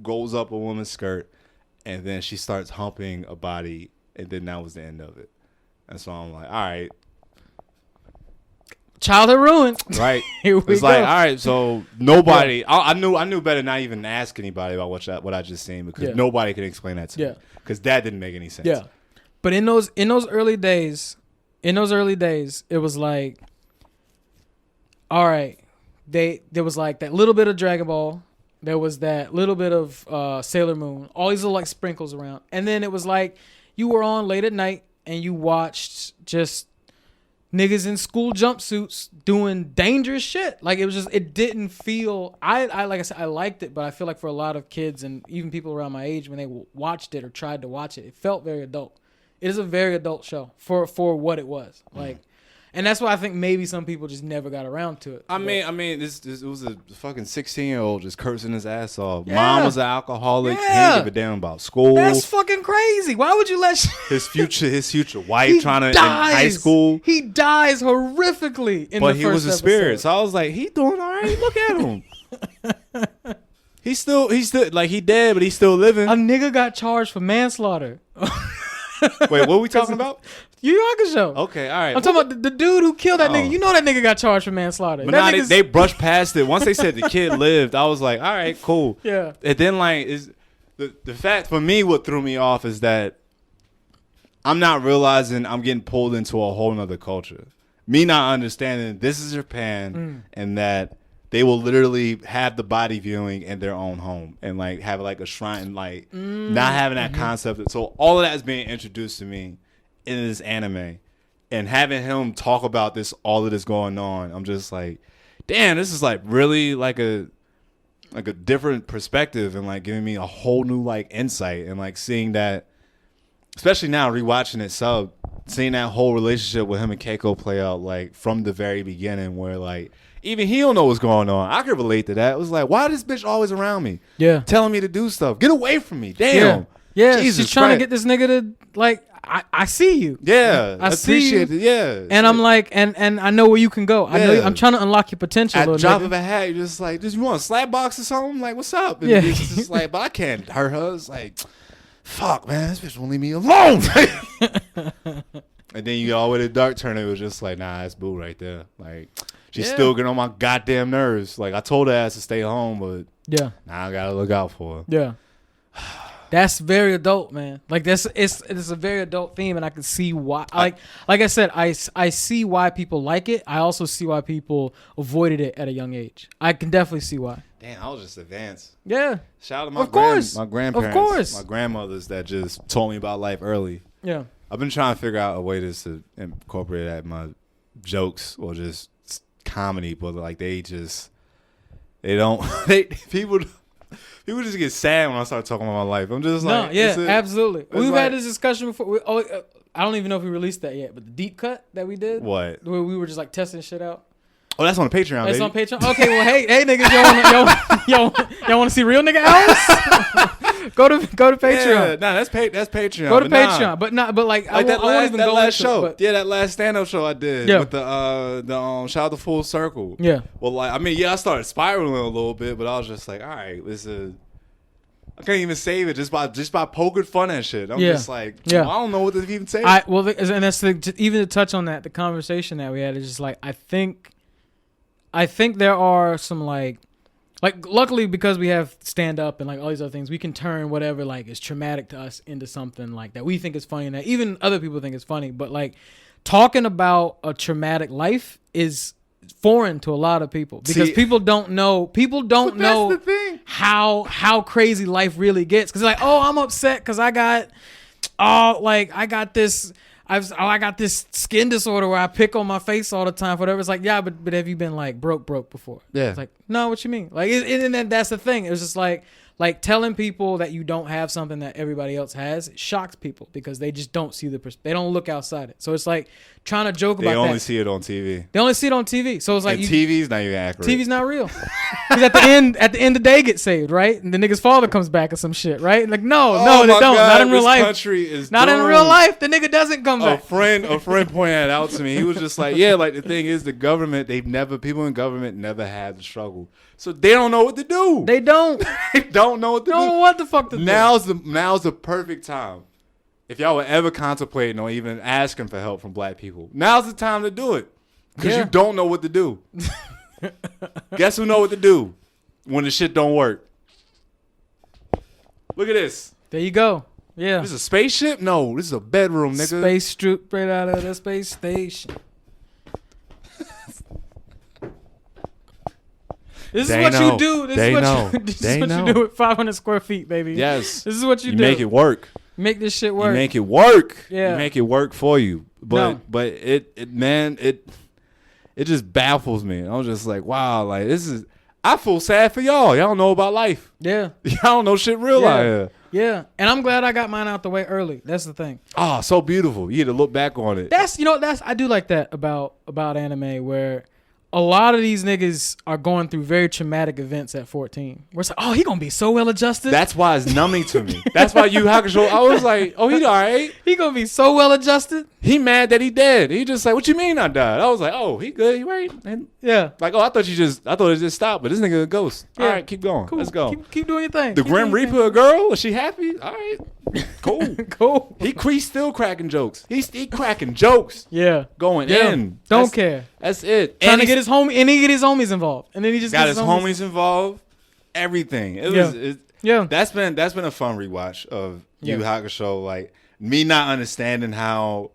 goes up a woman's skirt, and then she starts humping a body, and then that was the end of it. And so I'm like, all right, childhood ruined. Right. Here we it's go. Like, all right, so nobody. Yeah. I knew better not even ask anybody about what I just seen because nobody could explain that to me. Because that didn't make any sense. Yeah. But in those early days, it was like, all right. There was like that little bit of Dragon Ball. There was that little bit of Sailor Moon. All these little like sprinkles around. And then it was like you were on late at night and you watched just niggas in school jumpsuits doing dangerous shit. Like it was just, it didn't feel. I like I said, I liked it, but I feel like for a lot of kids and even people around my age, when they watched it or tried to watch it, it felt very adult. It is a very adult show for what it was. Like. And that's why I think maybe some people just never got around to it. I mean, this it was a fucking 16-year-old just cursing his ass off. Yeah. Mom was an alcoholic. He didn't give a damn about school. That's fucking crazy. Why would you let his future wife trying to in high school? He dies horrifically in the first episode. But he was a spirit, so I was like, he doing all right. Look at him. He's still like he dead, but he's still living. A nigga got charged for manslaughter. Wait, what are we talking about? Yu Yu Hakusho. Okay, all right. I'm talking about the dude who killed that nigga. You know that nigga got charged for manslaughter. But they brushed past it. Once they said the kid lived, I was like, all right, cool. Yeah. And then like is the fact for me, what threw me off is that I'm not realizing I'm getting pulled into a whole nother culture. Me not understanding this is Japan and that they will literally have the body viewing in their own home and like have like a shrine, like not having that concept. So all of that is being introduced to me in this anime, and having him talk about this, all of this going on, I'm just like, damn, this is like really like a different perspective and like giving me a whole new like insight and like seeing that, especially now rewatching it seeing that whole relationship with him and Keiko play out like from the very beginning, where like even he don't know what's going on. I could relate to that. It was like, why is this bitch always around me? Yeah, telling me to do stuff. Get away from me. Damn. Yeah. Jesus She's trying Christ. to get this nigga to like. I see you. Yeah, I appreciate it. Yeah, and I'm like, and I know where you can go. I know I'm trying to unlock your potential. At the drop of a hat, you're just like, you want a slap box or something? Like, what's up? And it's just like, but I can't hurt her. It's like, fuck, man, this bitch won't leave me alone. And then you go all the way to Dark Turn. It was just like, nah, that's boo right there. Like, she's still getting on my goddamn nerves. Like, I told her ass to stay home, but now I gotta look out for her. Yeah. That's very adult, man. Like it's a very adult theme, and I can see why. Like I said, I see why people like it. I also see why people avoided it at a young age. I can definitely see why. Damn, I was just advanced. Yeah. Shout out to my grandparents, of course, my grandmothers that just told me about life early. Yeah. I've been trying to figure out a way to incorporate that in my jokes or just comedy, but like people just get sad when I start talking about my life. I'm just like, absolutely. We've like, had this discussion before. I don't even know if we released that yet, but the deep cut that we did, what? Where we were just like testing shit out. Oh, that's on Patreon. That's baby. on Patreon. Okay, well, hey niggas, y'all want to see real nigga hours? Go to Patreon. Yeah, that's Patreon. Go to Patreon, but like I won't even go last into show. It, that last stand-up show I did with the shout out to Full Circle. Yeah. Well, like I mean, I started spiraling a little bit, but I was just like, all right, I can't even save it just by poking fun at shit. I'm just like, well, I don't know what to even say. And that's even to touch on that, the conversation that we had is just like I think there are some like luckily because we have stand up and like all these other things, we can turn whatever like is traumatic to us into something like that we think is funny and that even other people think is funny. But like talking about a traumatic life is foreign to a lot of people because people don't know how crazy life really gets. Because like, oh, I'm upset because I got this skin disorder where I pick on my face all the time, whatever. It's like, yeah, but have you been like broke before? Yeah. It's like, no, what you mean? Like, and that's the thing. It was just like telling people that you don't have something that everybody else has, it shocks people because they just don't see they don't look outside it. So it's like trying to joke about that. They only see it on TV. They only see it on TV. So it's like TV's not even accurate. TV's not real. Because at the end, the day gets saved, right? And the nigga's father comes back or some shit, right? Like, no, they don't. God, not in real life. Country is not doomed. in real life. The nigga doesn't come back. A friend pointed that out to me. He was just like, yeah, like the thing is, the government, people in government never had the struggle, so they don't know what to do. They don't. They don't know what to do. Don't know what the fuck to do. Now's the perfect time. If y'all were ever contemplating or even asking for help from black people, now's the time to do it. Because you don't know what to do. Guess who know what to do when the shit don't work? Look at this. There you go. Yeah. This is a spaceship? No, this is a bedroom, nigga. Space straight out of the space station. This is what you do. This is what you do with 500 square feet, baby. Yes. This is what you do. Make it work. Make this shit work. You make it work. Yeah. You make it work for you. But No. but it just baffles me. I'm just like, wow, like this is. I feel sad for y'all. Y'all don't know about life. Yeah. Y'all don't know shit real out here. Yeah. And I'm glad I got mine out the way early. That's the thing. Oh, so beautiful. You get to look back on it. I do like that about anime, where a lot of these niggas are going through very traumatic events at 14. Where it's like, oh, he gonna be so well adjusted. That's why it's numbing to me. That's why Yu Hakusho. I was like, oh, he all right. He gonna be so well adjusted. He mad that he dead. He just like, what you mean I died? I was like, oh, he good. He right. And Yeah. like, oh, I thought it just stopped, but this nigga a ghost. Yeah. All right, keep going. Cool. Let's go. Keep doing your thing. The Keep Grim doing your Reaper, a girl? Is she happy? All right, cool. thing. Cool. He's still cracking jokes. He cracking jokes. Yeah. Going Yeah. in. Don't care. That's it. Trying And to he get his homie, and he get his homies involved, and then he just got gets his homies involved. Everything. It Yeah. was. Yeah. That's been a fun rewatch of Yu Yeah. Hakusho. Like me not understanding how.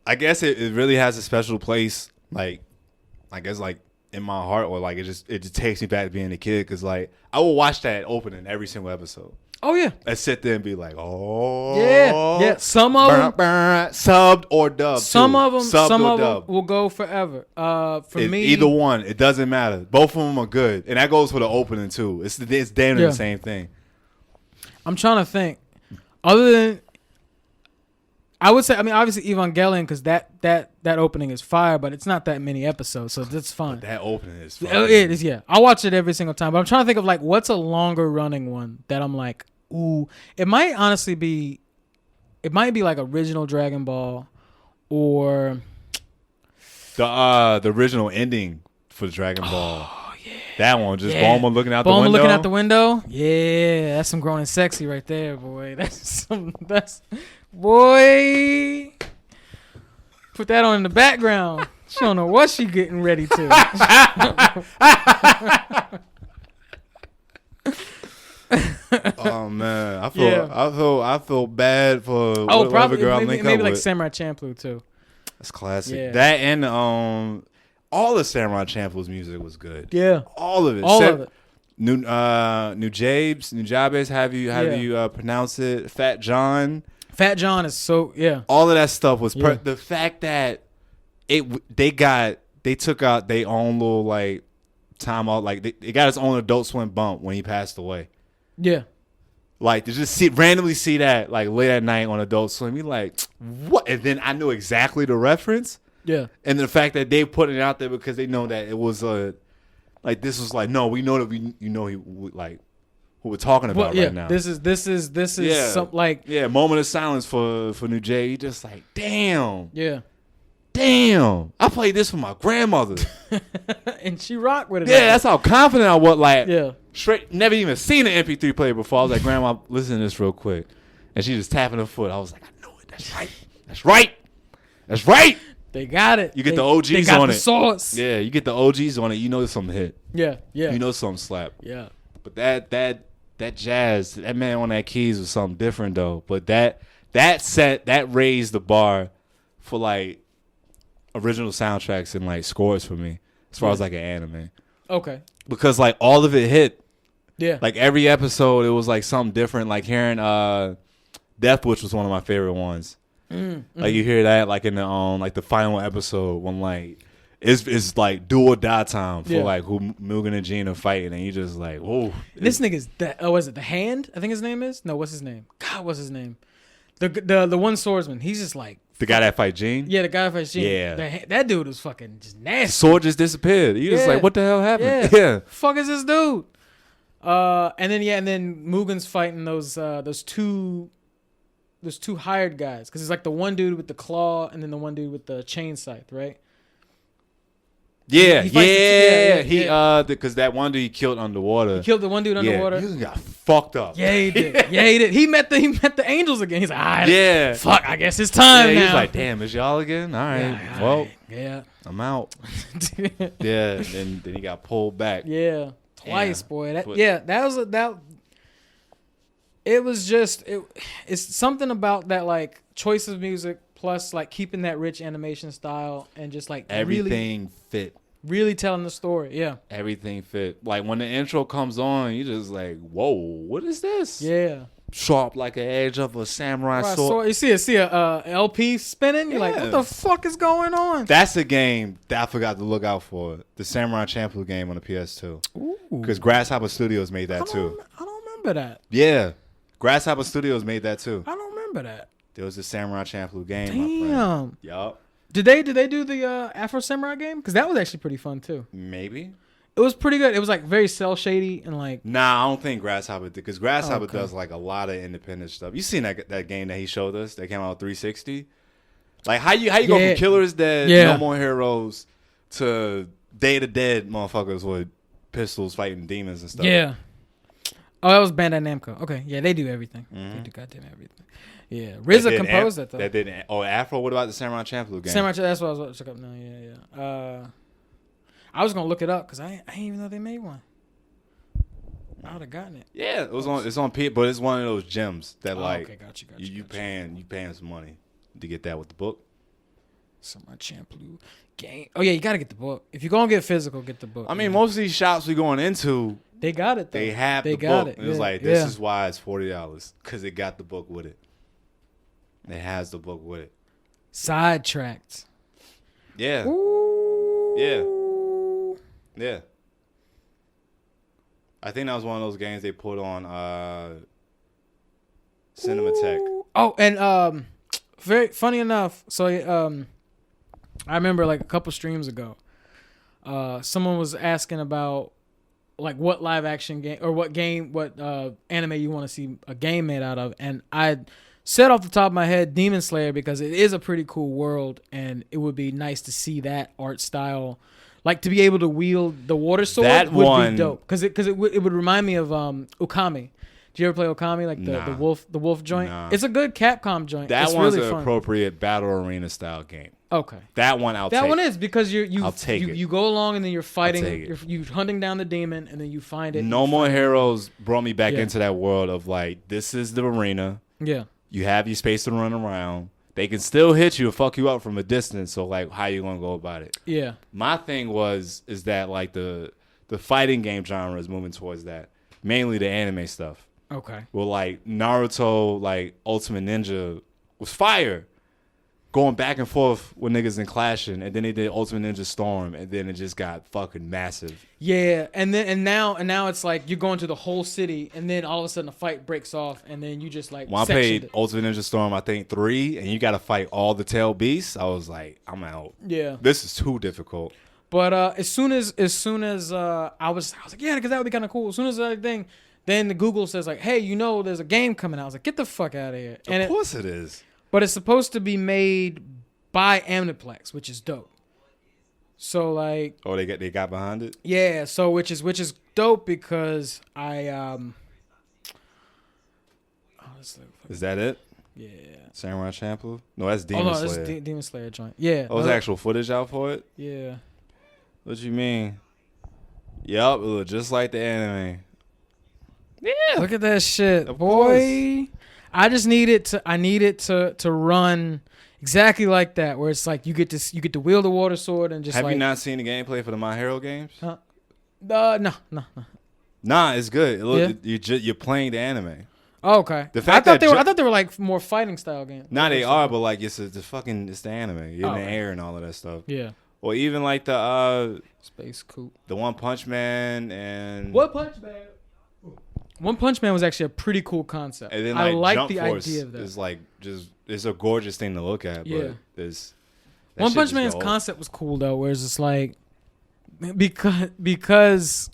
I guess it really has a special place. Like, I guess like in my heart, or like it just takes me back to being a kid. Cause like I will watch that opening every single episode. Oh yeah. I sit there and be like, oh Yeah. Some of them. Subbed or dubbed. Some too. of them. Subbed Some or of them dubbed. will go forever. For me, Either one, it doesn't matter. Both of them are good, and that goes for the opening too. It's damn near Yeah. the same thing. I'm trying to think. Other than, I would say, I mean, obviously Evangelion, because that opening is fire, but it's not that many episodes, so that's fine. That opening is fun. It is, yeah. I watch it every single time, but I'm trying to think of like what's a longer running one that I'm like, ooh. It might honestly be, it might be like original Dragon Ball, or The original ending for Dragon Ball. Oh yeah, that one just Yeah. Bulma looking out the Bulma window. looking out the window. Yeah, that's some grown and sexy right there, boy. That's boy. Put that on in the background. She don't know what she getting ready to. Oh man, Yeah. I feel bad for Oh, whatever probably girl I'm maybe linking up like with. Samurai Champloo too. That's classic. Yeah. That and all the Samurai Champloo's music was good. Yeah, All of it. all of it. New Jabez, have you pronounce it? Fat John. Fat John is so yeah. All of that stuff was Yeah. the fact that they took out their own little like time out, like they got its own Adult Swim bump when he passed away. Yeah. Like to just randomly see that like late at night on Adult Swim, you like what? And then I knew exactly the reference, Yeah. and the fact that they put it out there because they know that it was like this was like no, we know that he like who we're talking about Well, yeah. right now. This is Yeah. some like Moment of silence for New Jay. You just like damn. yeah. I played this for my grandmother. And she rocked with it. Yeah, that's how confident I was. Like, Yeah. straight, never even seen an MP3 player before. I was like, Grandma, listen to this real quick. And she just tapping her foot. I was like, I know it. That's right. That's right. That's right. They got it. You get They- the OGs they got on the it. sauce. Yeah, you get the OGs on it. You know there's something hit. Yeah. Yeah. You know something slap. Yeah. But that jazz, that man on that keys was something different though. But that raised the bar for like original soundtracks and like scores for me as far as like an anime. Okay. Because like all of it hit. Yeah. Like every episode it was like something different. Like hearing Death Wish was one of my favorite ones. Like you hear that like in the like the final episode when like it's like do or die time for like who Mugen and Jean are fighting, and you just like, whoa. This nigga's was it the Hand? I think his name is. No, what's his name? God, what's his name? The one swordsman. He's just like The guy that fight Jean? yeah, the guy that fights Jean. Yeah. That dude was fucking just nasty. Sword just disappeared. You just Yeah. like, what the hell happened? Yeah. Fuck is this dude? And then Mugen's fighting those two hired guys, because it's like the one dude with the claw and then the one dude with the chain scythe, right? Yeah, He fights he because that one dude he killed underwater. He killed the one dude underwater. Yeah, he got fucked up. Yeah, he did. Yeah, he did. He met the angels again. He's like, all right, Yeah. fuck, I guess it's time Yeah, now. he was like, damn, it's y'all again? All right, Yeah, well, all right. Yeah. I'm out. Yeah, and then he got pulled back. Yeah, twice, Damn. boy. But- It was just it's something about that, like choice of music plus like keeping that rich animation style and just like Everything fit. really telling the story. Yeah, Everything fit. Like when the intro comes on, you just like, whoa, what is this? yeah, sharp like an edge of a samurai Right, sword. you see a LP spinning. You're like, Yeah. what the fuck is going on? That's a game that I forgot to look out for. The Samurai Champloo game on the PS2. Ooh. Because Grasshopper Studios made that too. I don't remember that. Yeah. Grasshopper Studios made that too. I don't remember that. There was a Samurai Champloo game, my friend. Damn. Yup. Did they do the Afro Samurai game? Because that was actually pretty fun too. Maybe. It was pretty good. It was like very cell shady and like. Nah, I don't think Grasshopper did. Because Grasshopper Okay. does like a lot of independent stuff. You seen that game that he showed us that came out 360? Like how you go Yeah. from Killers Dead, Yeah. No More Heroes to Day to Dead motherfuckers with pistols fighting demons and stuff. Yeah. Oh, that was Bandai Namco. Okay, yeah, they do everything. Mhm. They do goddamn everything. Yeah, RZA composed that though. That didn't. Oh, Afro. What about the Samurai Champloo game? Samurai. That's what I was about to check up now. Yeah. I was gonna look it up because I didn't even know they made one. I would have gotten it. Yeah, it was on. It's on P, but it's one of those gems that like okay, gotcha. you paying some money to get that with the book. Samurai Champloo game. Oh yeah, you gotta get the book. If you're gonna get physical, get the book. I mean, yeah. most of these shops we going into, they got it though. they have They the got book. it. And it's Yeah, like this yeah. is why it's $40 because it got the book with it. It has the book with it. Sidetracked. Yeah, Ooh. yeah. I think that was one of those games they put on Cinematech. Ooh. Oh, and very funny enough. So I remember like a couple streams ago, someone was asking about like what live action game or what anime you want to see a game made out of, and I said off the top of my head Demon Slayer because it is a pretty cool world and it would be nice to see that art style. Like to be able to wield the water sword That would one- be dope because it would remind me of Okami. Did you ever play Okami, like the Nah. wolf joint? Nah. It's a good Capcom joint. That it's one's really an fun. appropriate battle arena style game. Okay, That one I'll take. that one is because I'll take it. you go along and then you're fighting, take it. you're hunting down the demon and then you find it. No More Heroes brought me back Yeah. into that world of like this is the arena. Yeah, You have your space to run around. They can still hit you and fuck you up from a distance. So like, how you gonna go about it? yeah, My thing is that like the fighting game genre is moving towards that, mainly the anime stuff. okay. Well, like Naruto, like Ultimate Ninja was fire, going back and forth with niggas and clashing, and then they did Ultimate Ninja Storm, and then it just got fucking massive. Yeah, and now it's like you're going to the whole city, and then all of a sudden a fight breaks off, and then you just like When I sectioned played it. Ultimate Ninja Storm, I think 3, and you got to fight all the tail beasts, I was like, I'm out. Yeah, This is too difficult. but as soon as I was like, yeah, because that would be kind of cool. As soon as that thing, then the Google says like, hey, there's a game coming out. I was like, get the fuck out of here. Of course it is. But it's supposed to be made by Amniplex, which is dope. So like, Oh, they got behind it. yeah, so which is dope because I Is that it? yeah. Samurai Champloo? No, that's Oh Demon no, Slayer. that's Demon Slayer joint. Yeah. Oh, is actual footage out for it? Yeah. What you mean? Yup, it look just like the anime. Yeah. Look at that shit, Of boy. I need it to run exactly like that, where it's like you get to wield the water sword and just Have like you not seen the gameplay for the My Hero games? no. Nah, it's good. It look, Yeah? you're playing the anime. Oh, okay. The fact I that thought they were like more fighting style games. Nah, they are, but like it's the anime. You're in the okay. air and all of that stuff. Yeah. Or even like the Space Coupe. One Punch Man and One Punch Man. One Punch Man was actually a pretty cool concept. and then I like Jump the Force idea of that. is like just it's a gorgeous thing to look at. Yeah. But there's that One shit Punch just Man's go off. concept was cool though, whereas it's like because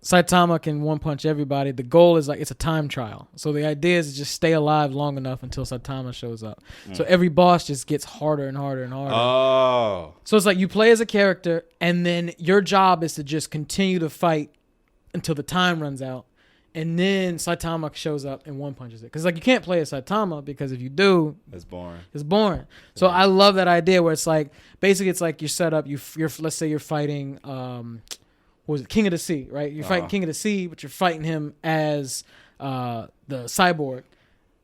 Saitama can one punch everybody, the goal is like it's a time trial. So the idea is to just stay alive long enough until Saitama shows up. So every boss just gets harder and harder and harder. Oh. So it's like you play as a character and then your job is to just continue to fight until the time runs out. And then Saitama shows up and one punches it. Because like you can't play as Saitama because if you do, That's boring. it's boring. So I love that idea where it's like basically it's like you're set up. You're let's say you're fighting what was it, King of the Sea, right? You're fighting King of the Sea, but you're fighting him as the cyborg,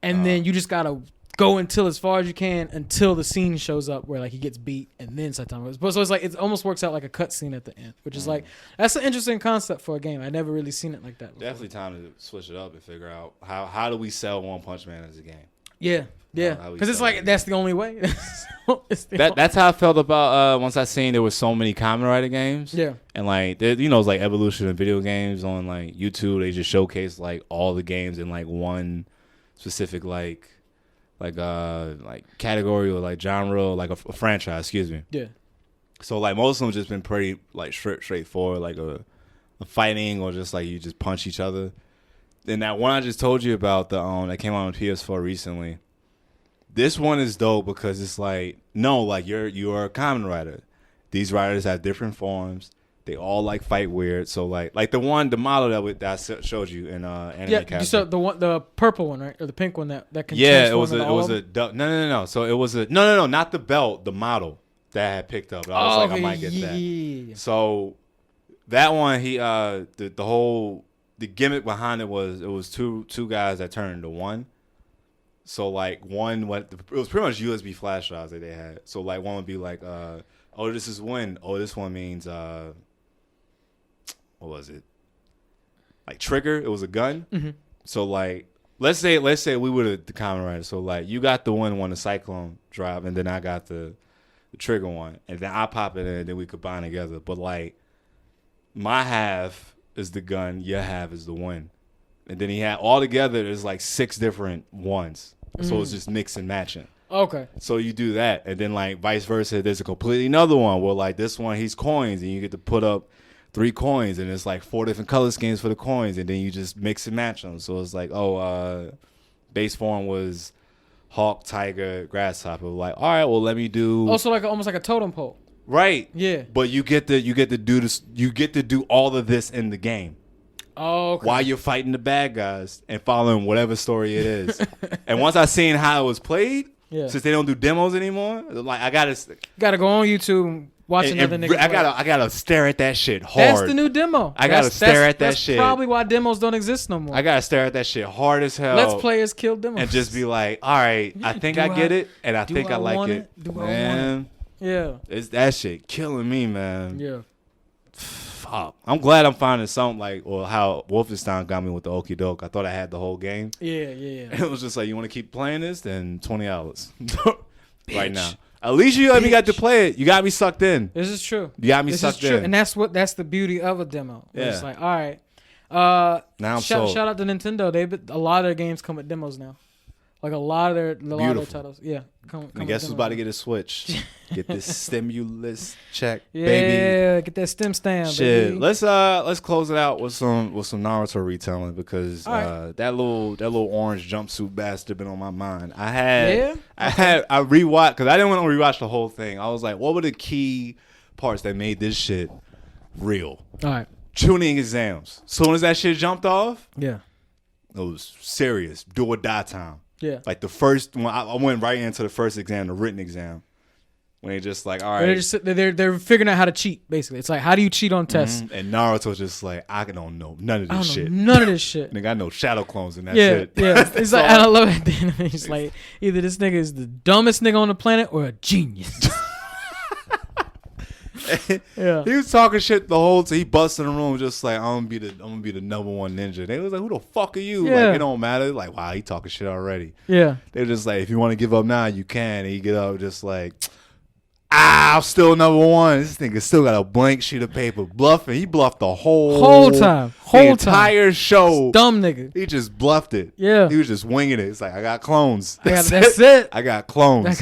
and then you just gotta go until as far as you can until the scene shows up where like he gets beat and then Saitama goes. But so it's like it almost works out like a cutscene at the end, which is like that's an interesting concept for a game. I never really seen it like that before. Definitely time to switch it up and figure out how do we sell One Punch Man as a game. Yeah, because it's like that's the only way. That's how I felt about once I seen there was so many Kamen Rider games. Yeah, and like it's like evolution of video games on like YouTube. They just showcase like all the games in like one specific like category or like genre, like a franchise. Excuse me. Yeah. So like most of them just been pretty like straightforward, like a fighting or just like you just punch each other. And that one I just told you about, the that came out on PS4 recently. This one is dope because it's like you're a Kamen Rider. These riders have different forms. They all like fight weird. So like the model that I showed you in Anime Captain. You saw the purple one, right, or the pink one that can it transform was a no. So it was no, not the belt, the model that I had picked up. I was I might get that. Yeah. So that one, he the gimmick behind it was two guys that turned into one. So like it was pretty much USB flash drives that they had. So like one would be like, oh, this is wind. Oh, this one means what was it? Like trigger. It was a gun. Mm-hmm. So like let's say we were the Kamen Rider. So like you got the one, the cyclone drive, and then I got the trigger one, and then I pop it in, and then we combine together. But like my half is the gun, your half is the wind. And then he had all together there's like 6 different ones. So it's just mix and matching. Okay. So you do that, and then like vice versa, there's a completely another one where like this one he's coins and you get to put up 3 coins and it's like 4 different color schemes for the coins, and then you just mix and match them. So it's like, base form was hawk, tiger, grasshopper. Like, all right, well let me do also like almost like a totem pole. Right. Yeah. But you get to do this. You get to do all of this in the game. Oh. Okay. While you're fighting the bad guys and following whatever story it is. And once I seen how it was played, since they don't do demos anymore, like I gotta go on YouTube and watch another nigga. I gotta stare at that shit hard. That's the new demo. I gotta stare at that shit. That's probably why demos don't exist no more. I gotta stare at that shit hard as hell. Let's players kill demos and just be like, all right, I think I get it, and I think I like it. Man. Yeah. It's that shit killing me, man. Yeah. Fuck. I'm glad I'm finding something like, or how Wolfenstein got me with the Okie Doke. I thought I had the whole game. Yeah. And it was just like, you want to keep playing this? Then $20 right now. At least you let me get to play it. You got me sucked in. This is true. You got me sucked in. And that's the beauty of a demo. Yeah. It's like, all right. Now I'm shout out to Nintendo. A lot of their games come with demos now. Like a lot of their titles. Yeah. I guess who's about to get a Switch. Get this stimulus check, yeah, baby. Yeah, get that stem stamp. Shit. Baby. Let's close it out with some Naruto retelling because right. that little orange jumpsuit bastard been on my mind. I rewatched because I didn't want to rewatch the whole thing. I was like, what were the key parts that made this shit real? All right. Tuning exams. Soon as that shit jumped off, yeah, it was serious. Do or die time. Yeah. Like the first one, I went right into the first exam, the written exam. When they just like, all right. They're figuring out how to cheat, basically. It's like, how do you cheat on tests? Mm-hmm. And Naruto's just like, I don't know none of this shit. None of this shit. Nigga, I know shadow clones and that's it. Yeah. It's like, and I love it. It's like, either this nigga is the dumbest nigga on the planet or a genius. Yeah. He was talking shit the whole time. He busted in the room just like, I'm gonna be the number one ninja. They was like, who the fuck are you? Yeah. Like, it don't matter. Like, wow, he talking shit already. Yeah. They were just like, if you want to give up now, you can. And he get up just like, I'm still number one. This nigga still got a blank sheet of paper bluffing. He bluffed the whole time. The entire show. Dumb nigga. He just bluffed it. Yeah. He was just winging it. It's like, I got clones. That's it. I got clones. I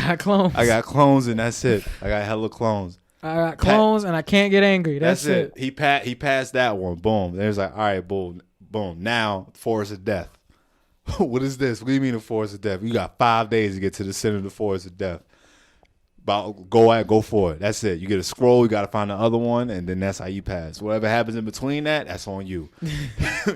got clones and that's it. I got hella clones. I got clones and I can't get angry. That's it. He passed that one. Boom. There's like, all right, boom. Now, Forest of Death. What is this? What do you mean the Forest of Death? You got 5 days to get to the center of the Forest of Death. Go for it. That's it. You get a scroll. You got to find the other one, and then that's how you pass. Whatever happens in between that's on you.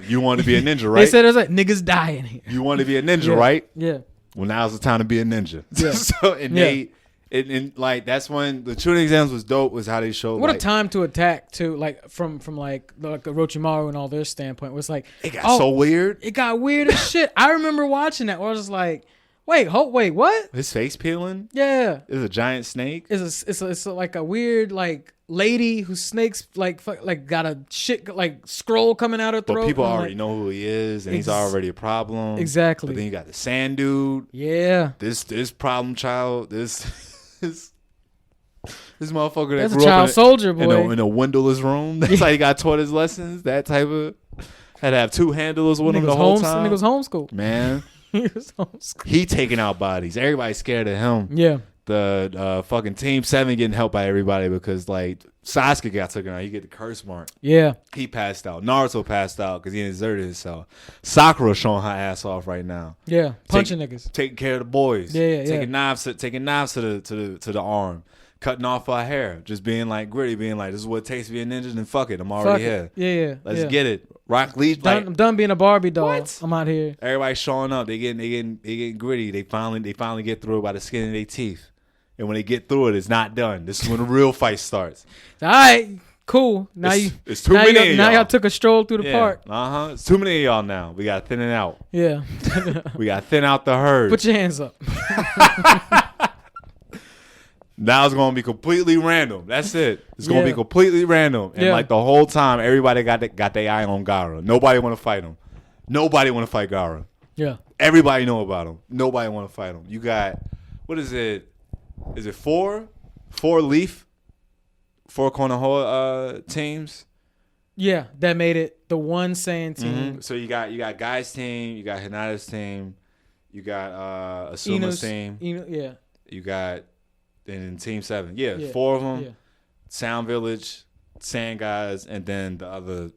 You want to be a ninja, right? They said there's like niggas dying here. You want to be a ninja, right? Yeah. Well, now's the time to be a ninja. Yeah. And like that's when the tuning exams was dope. Was how they showed. What a time to attack too, like from like Orochimaru and all their standpoint. It was like it got so weird. It got weird as shit. I remember watching that where I was just like, Wait, what? His face peeling. Yeah. It's a giant snake. It's like a weird like lady who snakes like got a shit like scroll coming out her throat. But people and, already like, know who he is, and he's already a problem. Exactly. But then you got the sand dude. Yeah. This problem child. This motherfucker that That's a grew child up soldier boy. in a windowless room. That's how he got taught his lessons. That type of had to have two handlers with him the whole time. Nigga was homeschooled. Man, He was homeschooled. he taking out bodies. Everybody's scared of him. Yeah. The fucking Team 7 getting helped by everybody because like Sasuke got taken out. You get the curse mark. Yeah. He passed out. Naruto passed out because he deserted himself. Sakura showing her ass off right now. Yeah. Punching niggas. Taking care of the boys. Yeah. Taking knives to the arm. Cutting off her hair. Just being like gritty, being like, this is what it takes to be a ninja, then fuck it. I'm already here. Yeah. Let's get it. Rock Lee. I'm done being a Barbie doll. What? I'm out here. Everybody's showing up. They getting gritty. They finally get through it by the skin of their teeth. And when they get through it, it's not done. This is when the real fight starts. All right, cool. Now it's too many of y'all. Now y'all took a stroll through the park. It's too many of y'all now. We got to thin it out. Yeah. We got to thin out the herd. Put your hands up. Now it's going to be completely random. That's it. It's going to be completely random. And like the whole time, everybody got their eye on Gaara. Nobody want to fight him. Nobody want to fight Gaara. Yeah. Everybody know about him. Nobody want to fight him. You got, what is it? Is it four Leaf? 4 Konoha teams? Yeah, that made it the one Saiyan team. Mm-hmm. So you got Guy's team, you got Hinata's team, you got Asuma's team. Yeah. You got in Team 7. Yeah, 4 of them. Yeah. Sound Village, Sand Guys, and then the other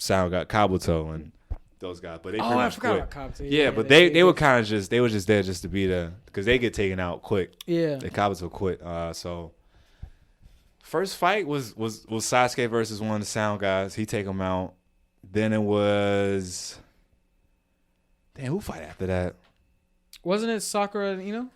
Sound guy, Kabuto and those guys. But they pretty much quit. About Kabuto. Yeah, but they were kind of just there just to be there because they get taken out quick. Yeah. They Kabuto quit. So first fight was Sasuke versus one of the Sound Guys. He take him out. Then it was who fight after that? Wasn't it Sakura and Ino?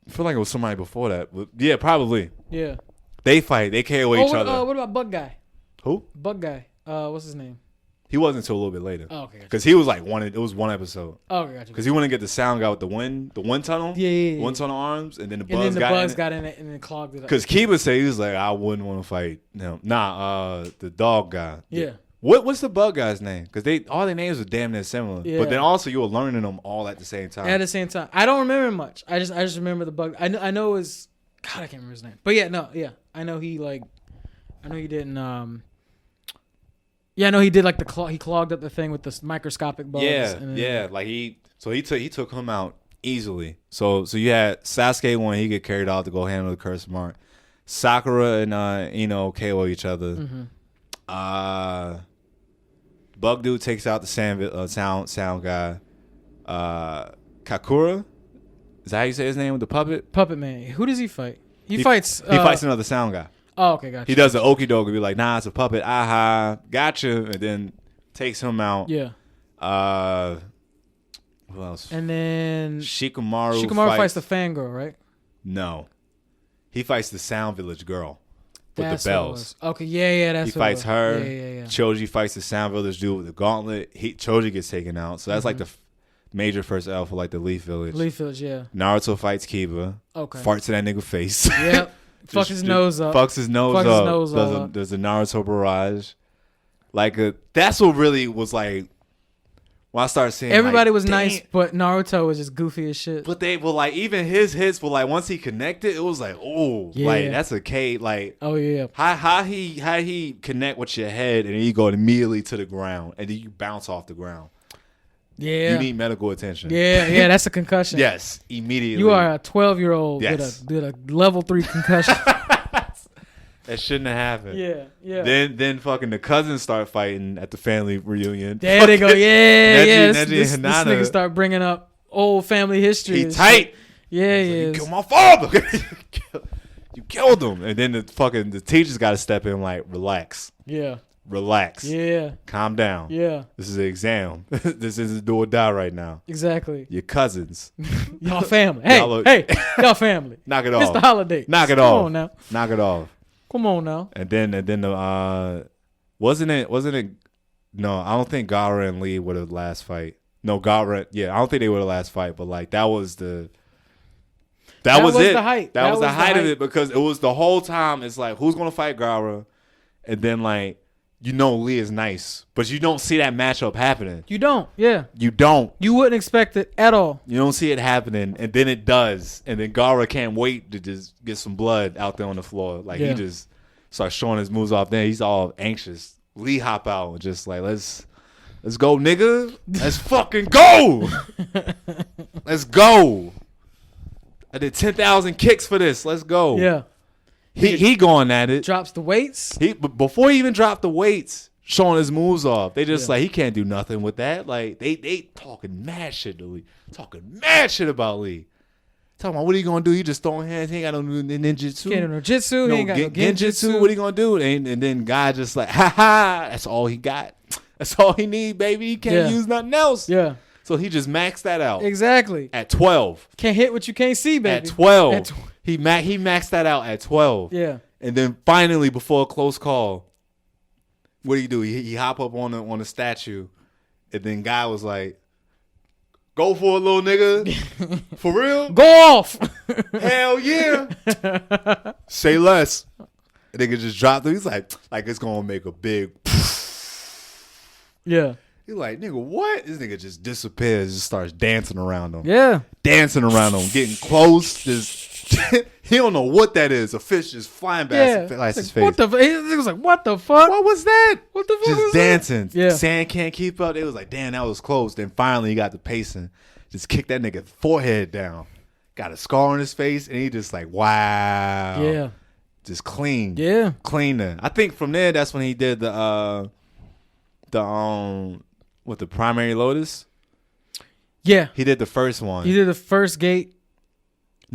I feel like it was somebody before that. Yeah, probably. Yeah. They fight. They KO each other. What about Bug Guy? Who? Bug Guy. What's his name? He wasn't until a little bit later. Oh, okay. Because he was like it was one episode. Oh, okay, gotcha. Because he wouldn't get the Sound Guy with the wind tunnel. Yeah. Wind tunnel arms, and then the bugs got in it and then clogged it up. Because Kiba said he was like, I wouldn't want to fight him. The dog guy. Yeah. What's the bug guy's name? Because all their names were damn near similar. Yeah. But then also you were learning them all at the same time. At the same time. I don't remember much. I just remember the bug. I know it was, God, I can't remember his name. But I know he didn't. I know he did like he clogged up the thing with the microscopic bugs. Yeah. Like he took him out easily. So you had Sasuke when he get carried out to go handle the curse mark. Sakura and Ino KO each other. Mm-hmm. Bug dude takes out the sound guy. Kakura, is that how you say his name with the puppet? Puppet man. Who does he fight? He fights another sound guy. Oh, okay, gotcha. He does the okie doke and be like, nah, it's a puppet. Aha, gotcha, and then takes him out. Yeah. Who else? And then Shikamaru fights the fangirl, right? No, he fights the Sound Village girl. With the bells. Okay, yeah, that's he fights her. Yeah. Choji fights the Sound Village dude with the gauntlet. Choji gets taken out. So that's like the major first L for like the Leaf Village. Yeah. Naruto fights Kiba. Okay. Farts in that nigga face. Yep. Fucks his nose up. Does a Naruto barrage. That's what really was like. When I started seeing everybody was nice, but Naruto was just goofy as shit. But they were like, even his hits were like, once he connected, it was like, oh, like that's a K. Like, oh yeah, how he connect with your head and then you go immediately to the ground and then you bounce off the ground. Yeah, you need medical attention. Yeah, that's a concussion. Yes, immediately. You are a 12-year-old with a level 3 concussion. That shouldn't have happened. Yeah. Then fucking the cousins start fighting at the family reunion. There they go. Yeah. Neji This nigga start bringing up old family history. He tight. Yeah. You killed my father. You killed him. And then the teachers got to step in like, relax. Yeah. Relax. Yeah. Calm down. Yeah. This is an exam. This isn't do or die right now. Exactly. Your cousins. Y'all family. Hey, y'all family. Knock it off. It's the holiday. Knock it off. Come on now. Knock it off. Come on now. And then the wasn't it? No, I don't think Gaara and Lee were the last fight. No, Gara. Yeah, I don't think they were the last fight, but like that was the. That was was it. the height. That was the height of height. it because it was the whole time. It's like who's gonna fight Gara, and then like Lee is nice, but you don't see that matchup happening. You don't. Yeah. You don't. You wouldn't expect it at all. You don't see it happening, and then it does, and then Gara can't wait to just get some blood out there on the floor. Like he just starts showing his moves off there. He's all anxious. Lee hop out and just like let's go, nigga. Let's fucking go. Let's go. I did 10,000 kicks for this. Let's go. Yeah. He going at it. Drops the weights. But before he even dropped the weights, showing his moves off, they just like he can't do nothing with that. Like they talking mad shit to Lee. Talking mad shit about Lee. Talking about what are you gonna do? He just throwing hands. He ain't got no ninjutsu. Can't do no jitsu. He ain't got no genjutsu. What are you gonna do? And then guy just like, ha ha. That's all he got. That's all he need, baby. He can't use nothing else. Yeah. So he just maxed that out. Exactly. At 12. Can't hit what you can't see, baby. At 12. He maxed that out at 12. Yeah. And then finally, before a close call, what do? He hop up on the statue, and then guy was like, "Go for it, little nigga, for real, go off." Hell yeah. Say less. Nigga just dropped it. He's like it's gonna make a big. Yeah. He's like, nigga, what? This nigga just disappears, just starts dancing around him. Yeah. Dancing around him, getting close, just. He don't know what that is. A fish just flying past his face. What the? He was like, "What the fuck? What was that? What the fuck? Just was dancing. That? Yeah. Sand can't keep up. It was like, damn, that was close. Then finally he got the pacing. Just kicked that nigga forehead down. Got a scar on his face, and he just like, wow. Yeah. Just clean. Yeah. Clean there. I think from there, that's when he did the primary lotus. Yeah. He did the first one. He did the first gate.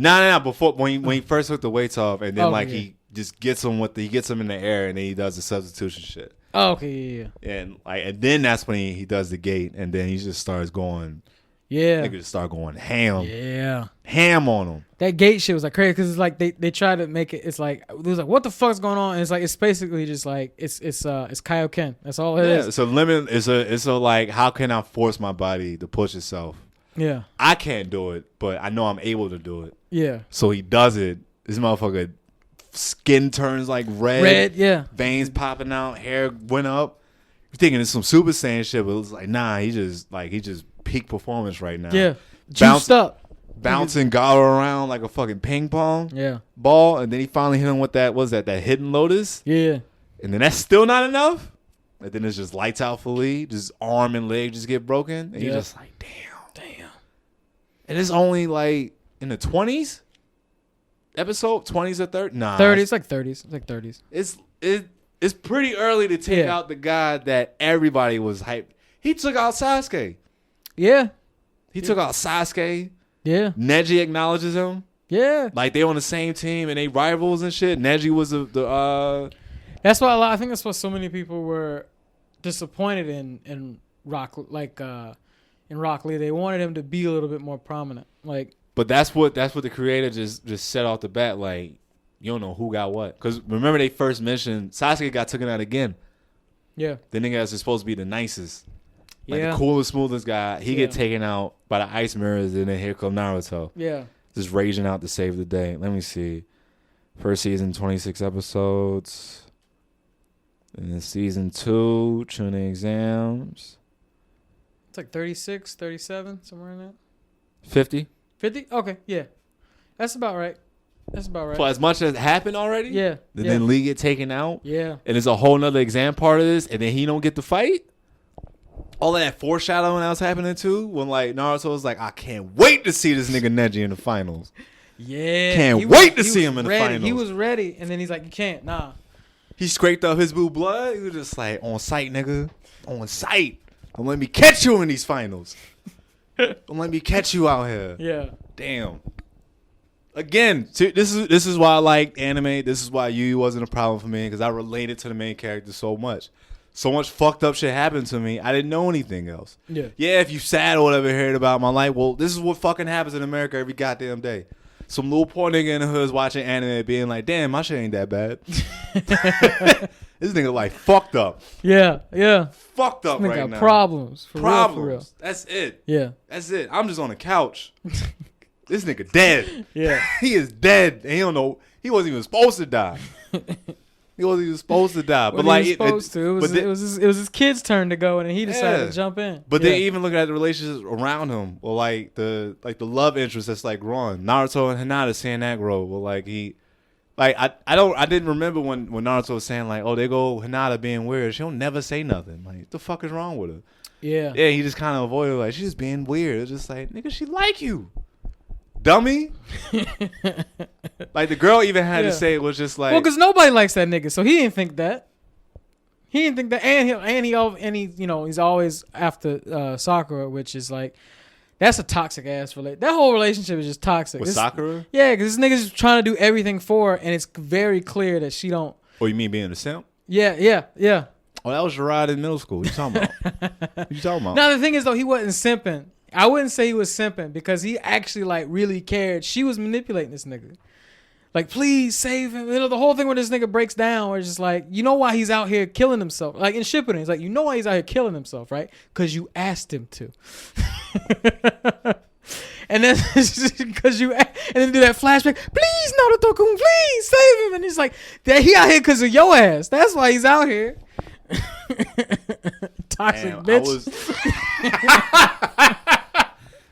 No. Before when he first took the weights off, and then he just gets him he gets him in the air, and then he does the substitution shit. Oh, okay, yeah. And then that's when he does the gate, and then he just starts going. Yeah. Nigga just start going ham. Yeah. Ham on him. That gate shit was like crazy because it's like they try to make it. It's like it was like what the fuck's going on? And it's like it's basically just like it's Kaioken. That's all it is. It's a limit. It's a like how can I force my body to push itself? Yeah. I can't do it, but I know I'm able to do it. Yeah. So he does it. This motherfucker skin turns like red. Red, yeah. Veins popping out, hair went up. You're thinking it's some Super Saiyan shit, but it was like, nah, he just peak performance right now. Yeah. Juiced up. Bouncing Gara around like a fucking ping pong ball, and then he finally hit him with that hidden lotus. Yeah. And then that's still not enough. And then it's just lights out for Lee. Just arm and leg just get broken. And you're just like, damn. And it's only like in the 20s episode, 20s or 30s? Nah. 30s, it's like 30s. It's like 30s. It's pretty early to take out the guy that everybody was hyped. He took out Sasuke. Yeah. He took out Sasuke. Yeah. Neji acknowledges him. Yeah. Like they on the same team and they rivals and shit. Neji was the That's why I think that's why so many people were disappointed in Rock in Rock Lee. They wanted him to be a little bit more prominent. But that's what the creator just set off the bat. Like, you don't know who got what. Because remember they first mentioned Sasuke got taken out again. Yeah. The nigga is supposed to be the nicest. Like the coolest, smoothest guy. He get taken out by the ice mirrors, and then here come Naruto. Yeah. Just raging out to save the day. Let me see. First season, 26 episodes. And then season 2, Chunin exams. It's like 36, 37, somewhere in that. 50. 50? Okay, yeah. That's about right. For as much as happened already? Yeah. And then Lee get taken out? Yeah. And there's a whole nother exam part of this, and then he don't get to fight? All of that foreshadowing that was happening too, when like Naruto was like, I can't wait to see this nigga Neji in the finals. Yeah. Can't wait to see him in the finals. He was ready, and then he's like, you can't, nah. He scraped up his blue blood. He was just like, on sight, nigga. On sight. Don't let me catch you in these finals. Don't let me catch you out here. Yeah. Damn. Again, this is why I liked anime. This is why Yu wasn't a problem for me, because I related to the main character so much. So much fucked up shit happened to me. I didn't know anything else. Yeah. Yeah, if you sad or whatever heard about my life, well, this is what fucking happens in America every goddamn day. Some little poor nigga in the hood's watching anime being like, damn, my shit ain't that bad. This nigga like fucked up. Yeah. Fucked up Nigga right got now. problems. For Problems. real, for real. That's it. Yeah. That's it. I'm just on the couch. This nigga dead. Yeah. He is dead. And he don't know. He wasn't even supposed to die. He wasn't even supposed to die. But like, he was supposed to. It was his kid's turn to go, and he decided to jump in. But they even looking at the relationships around him, or like the love interest that's like growing. Naruto and Hinata seeing that grow. Well, like I didn't remember when Naruto was saying like, oh, they go Hinata being weird. She don't never say nothing. Like, what the fuck is wrong with her? Yeah. Yeah, he just kind of avoided like she's just being weird. It's just like, nigga, she like you. Dummy. Like the girl even had to say it was just like, well, because nobody likes that nigga, so he didn't think that. He didn't think that, and he he's always after Sakura, which is like, that's a toxic ass relationship. That whole relationship is just toxic. with Sakura. Yeah, because this nigga's trying to do everything for her, and it's very clear that she don't. Oh, you mean being a simp? Yeah. Oh, that was Gerard in middle school. What you talking about? What you talking about? Now the thing is though, he wasn't simping. I wouldn't say he was simping because he actually like really cared. She was manipulating this nigga. Like, please save him. You know, the whole thing when this nigga breaks down, where it's just like, you know why he's out here killing himself? Like in Shippuden, he's like, you know why he's out here killing himself, right? Because you asked him to. And then because and then do that flashback, please Naruto-kun, please save him. And he's like, he out here because of your ass. That's why he's out here. Toxic bitch.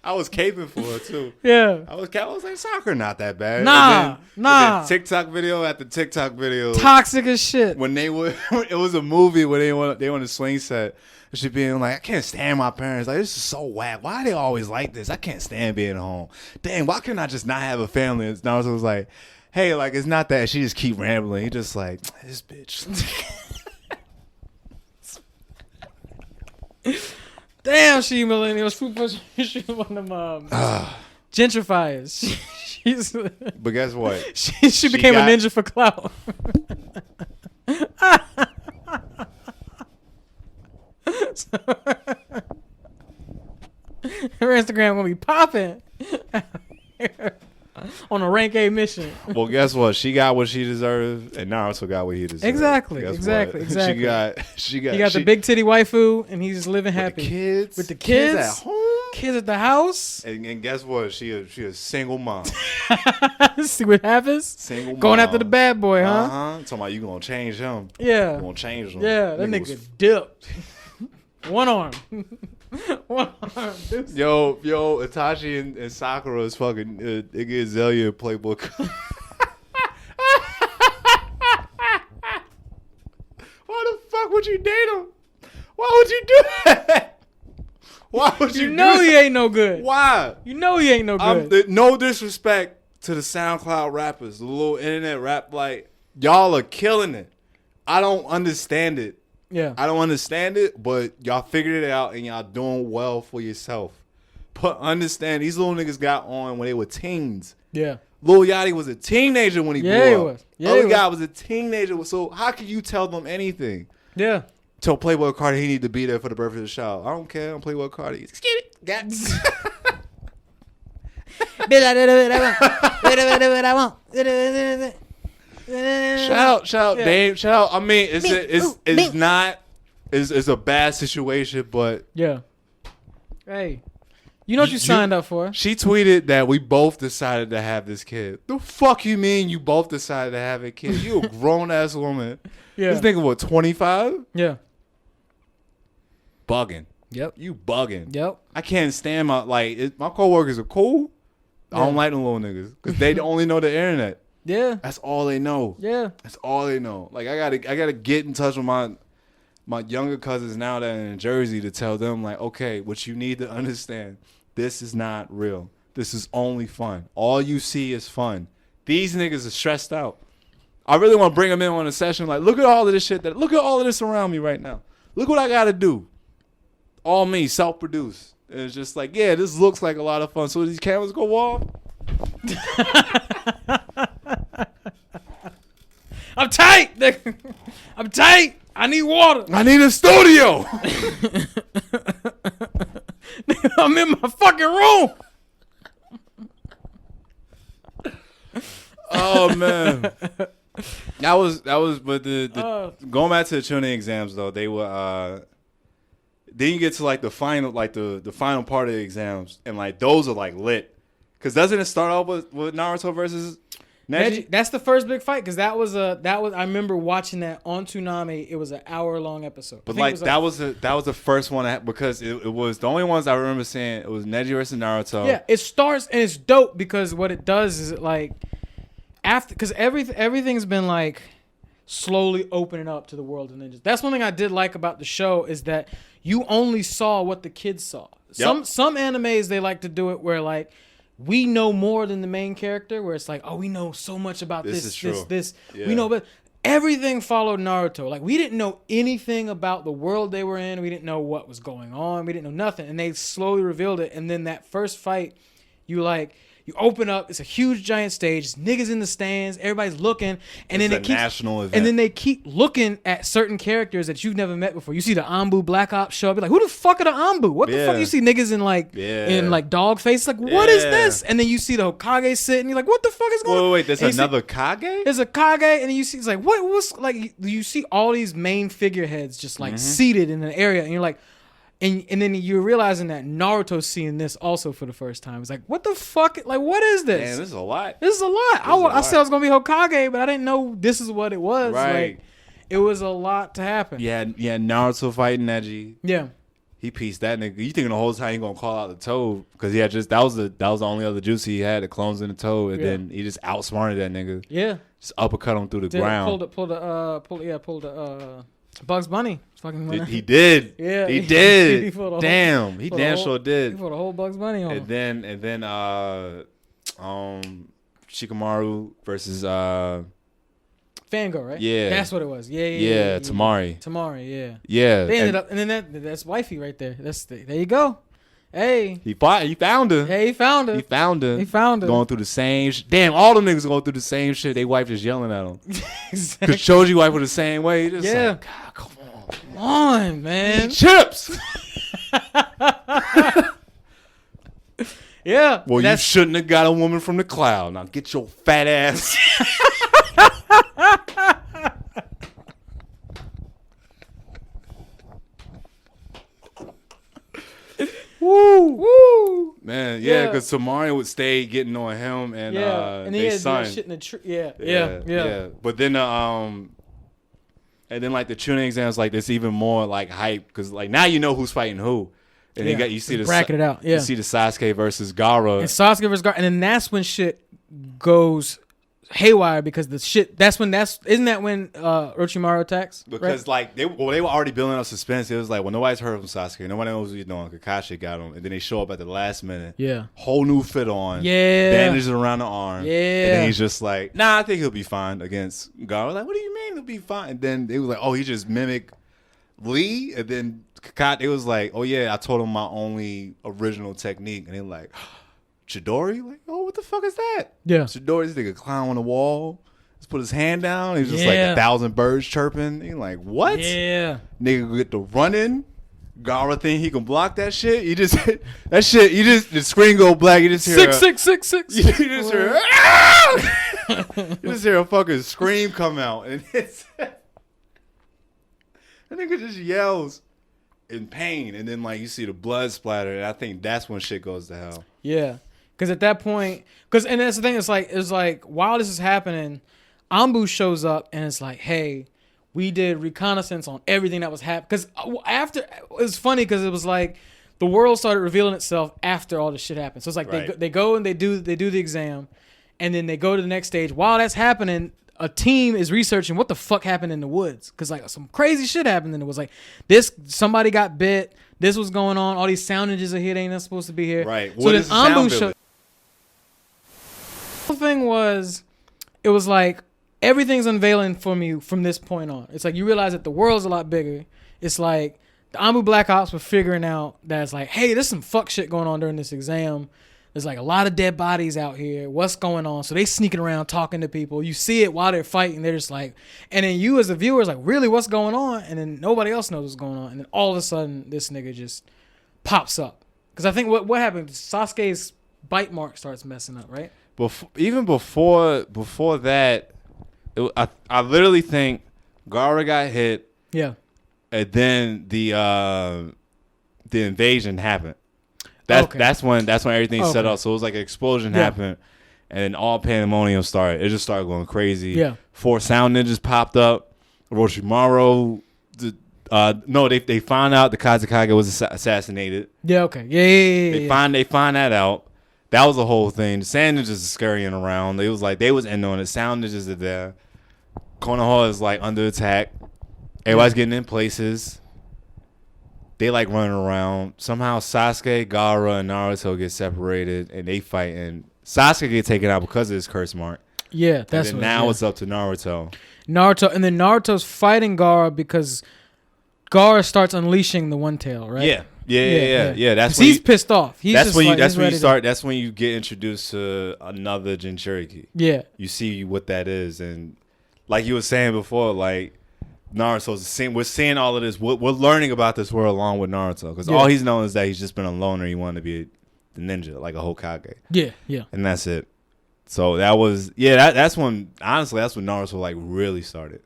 I was caping for her too. Yeah. I was like, Sakura not that bad. Nah. And then TikTok video after TikTok video. Toxic as shit. When it was a movie where they went on a swing set. She being like, I can't stand my parents. Like, this is so whack. Why are they always like this? I can't stand being home. Dang, why couldn't I just not have a family? And Naruto was like, hey, like, it's not that. She just keep rambling. He just like, this bitch. Damn, she millennials. She one of them gentrifiers. She's. But guess what? She became a ninja for clout. Her Instagram gonna be popping on a rank A mission. Well, guess what? She got what she deserved, and Naruto got what he deserved. Exactly. She got. He got the big titty waifu, and he's just living happy. With the kids at home. Kids at the house. And guess what? She a single mom. See what happens? Single mom. Going after the bad boy, huh? Talking about you gonna change him. Yeah. You gonna change him. Yeah, that nigga dipped. One arm. One arm. Yo, Itachi and Sakura is fucking nigga Zelia playbook. Why the fuck would you date him? Why would you do that? Why would you know do he that? ain't no good. Why? You know he ain't no good. No disrespect to the SoundCloud rappers, the little internet rap, like, y'all are killing it. I don't understand it. Yeah. I don't understand it, but y'all figured it out and y'all doing well for yourself. But understand, these little niggas got on when they were teens. Yeah. Lil Yachty was a teenager when he grew up. He was. Yeah, Other guy was a teenager. So how can you tell them anything? Yeah. Tell Playboy Cardi he need to be there for the birthday of the child. I don't care. I'm Playboy Cardi. Excuse me. Got Shout out, Dave. Shout out. I mean, it's not. It's a bad situation, but yeah. Hey, you know what you signed up for? She tweeted that we both decided to have this kid. The fuck you mean you both decided to have a kid? You a grown ass woman. Yeah. This nigga what 25? Yeah. Bugging. Yep. You bugging. Yep. I can't stand my coworkers are cool. Yeah. I don't like them little niggas because they only know the internet. Yeah. That's all they know. Yeah. That's all they know. Like I gotta get in touch with my younger cousins now that are in Jersey to tell them like, okay, what you need to understand, this is not real. This is only fun. All you see is fun. These niggas are stressed out. I really want to bring them in on a session like, look at all of this shit look at all of this around me right now. Look what I gotta do. All me, self-produced. And it's just like, yeah, this looks like a lot of fun. So these cameras go off. I'm tight. I'm tight. I need water. I need a studio. I'm in my fucking room. Oh man. That was, but the going back to the tuning exams though, they were. Then you get to like the final, like the final part of the exams, and like those are like lit. Cause doesn't it start off with Naruto versus Neji? That's the first big fight because that was I remember watching that on Toonami. It was an hour-long episode. But like that was the first one because it was the only ones I remember seeing. It was Neji versus Naruto. Yeah, it starts and it's dope because what it does is it like after because everything's been like slowly opening up to the world of ninjas. That's one thing I did like about the show is that you only saw what the kids saw. Some animes they like to do it where like we know more than the main character, where it's like, oh, we know so much about this. Yeah. We know, but everything followed Naruto. Like we didn't know anything about the world they were in. We didn't know what was going on. We didn't know nothing, and they slowly revealed it. And then that first fight, you open up, it's a huge giant stage, it's niggas in the stands, everybody's looking, and it's then national event. And then they keep looking at certain characters that you've never met before. You see the Anbu Black Ops show up, you're like, who the fuck are the Anbu? What the fuck? You see niggas in like dog face, like what is this? And then you see the Hokage sitting, you're like, what the fuck is going on? Wait, there's another Kage? There's a Kage, and then you see it's like what's like you see all these main figureheads just like seated in an area, and you're like. And then you're realizing that Naruto's seeing this also for the first time. It's like, what the fuck? Like, what is this? Man, this is a lot. This is a lot. I said I was going to be Hokage, but I didn't know this is what it was. Right. Like, it was a lot to happen. Yeah, Naruto fighting Neji. Yeah. He pieced that nigga. You thinking the whole time he gonna call out the Toad because that was the only other juice he had, the clones in the Toad, and then he just outsmarted that nigga. Yeah. Just uppercut him through the ground. Pulled the Bugs Bunny. He did. Yeah, he did. He damn sure did. He put a whole Bugs Bunny on. And then Shikamaru versus Fango, right? Yeah, that's what it was. Yeah. Tamari, yeah. They ended up, and then that's wifey right there. There you go. Hey, he found her. Hey, he found her. Going through the same. Damn, all them niggas going through the same shit. They wife just yelling at him. Exactly. Cause Choji wife was the same way. Just like, God, come on, man. Chips. Yeah. Well, you shouldn't have got a woman from the cloud. Now get your fat ass. Woo! Man, yeah, because Tamari would stay getting on him and and he had that shit in the tree. Yeah. But then and then like the tuning exams, like there's even more like hype because like now you know who's fighting who, and you see the bracket it out. Yeah, you see the Sasuke versus Gaara, and then that's when shit goes haywire because the shit. Isn't that when Orochimaru attacks? Because like they were already building up suspense. It was like, well, nobody's heard from Sasuke. Nobody knows what he's doing. Kakashi got him, and then they show up at the last minute. Yeah, whole new fit on. Yeah, bandages around the arm. Yeah, and then he's just like, nah, I think he'll be fine against Gaara. Like, what do you mean he'll be fine? And then they was like, oh, he just mimicked Lee, and then Kakashi. It was like, oh yeah, I told him my only original technique, and they're like. Chidori? Like, oh, what the fuck is that? Yeah. Chidori's nigga climb on the wall. Just put his hand down. He's just like 1,000 birds chirping. He's like, what? Yeah. Nigga get the running. Gaara thing, he can block that shit. You just hit that shit. You just the screen go black. You just hear 6. You just hear ah! You just hear a fucking scream come out, and it's that nigga just yells in pain, and then like you see the blood splatter, and I think that's when shit goes to hell. Yeah. Because at that point, and that's the thing, it's like while this is happening, Anbu shows up and it's like, hey, we did reconnaissance on everything that was happening. Because after, it was funny because it was like the world started revealing itself after all this shit happened. So it's like they go and they do the exam, and then they go to the next stage. While that's happening, a team is researching what the fuck happened in the woods. Because like some crazy shit happened and it was like somebody got bit. This was going on. All these sound ninjas are here. They ain't not supposed to be here. Right. So then Anbu showed. The thing was, it was like everything's unveiling for me from this point on. It's like you realize that the world's a lot bigger. It's like the Anbu Black Ops were figuring out that it's like, hey, there's some fuck shit going on during this exam. There's like a lot of dead bodies out here. What's going on? So they sneaking around talking to people. You see it while they're fighting. They're just like, and then you as a viewer is like, really, what's going on? And then nobody else knows what's going on. And then all of a sudden, this nigga just pops up. Because I think what happened? Sasuke's bite mark starts messing up, right? Even before that, I literally think Gaara got hit, Yeah. and then the invasion happened. That's when everything set up. So it was like an explosion happened, and then all pandemonium started. It just started going crazy. Yeah. 4 sound ninjas popped up. Orochimaru. No, they found out the Kazekage was assassinated. Yeah. Okay. Yeah. They find that out. That was the whole thing. The Sand Ninjas is scurrying around. It was like they was ending on it. Sound Ninjas are there. Konoha is like under attack. Everybody's getting in places. They like running around. Somehow Sasuke, Gaara, and Naruto get separated and they fight. And Sasuke get taken out because of his curse mark. Yeah, that's and now it's up to Naruto. And then Naruto's fighting Gaara because Gaara starts unleashing the One Tail, right? Yeah. That's when he's pissed off. That's when you get introduced to another Jinchuriki. Yeah, you see what that is, and like you were saying before, like Naruto's seeing. We're seeing all of this. We're learning about this world along with Naruto because all he's known is that he's just been a loner. He wanted to be the ninja, like a Hokage. Yeah, and that's it. So that was that's when Naruto like really started.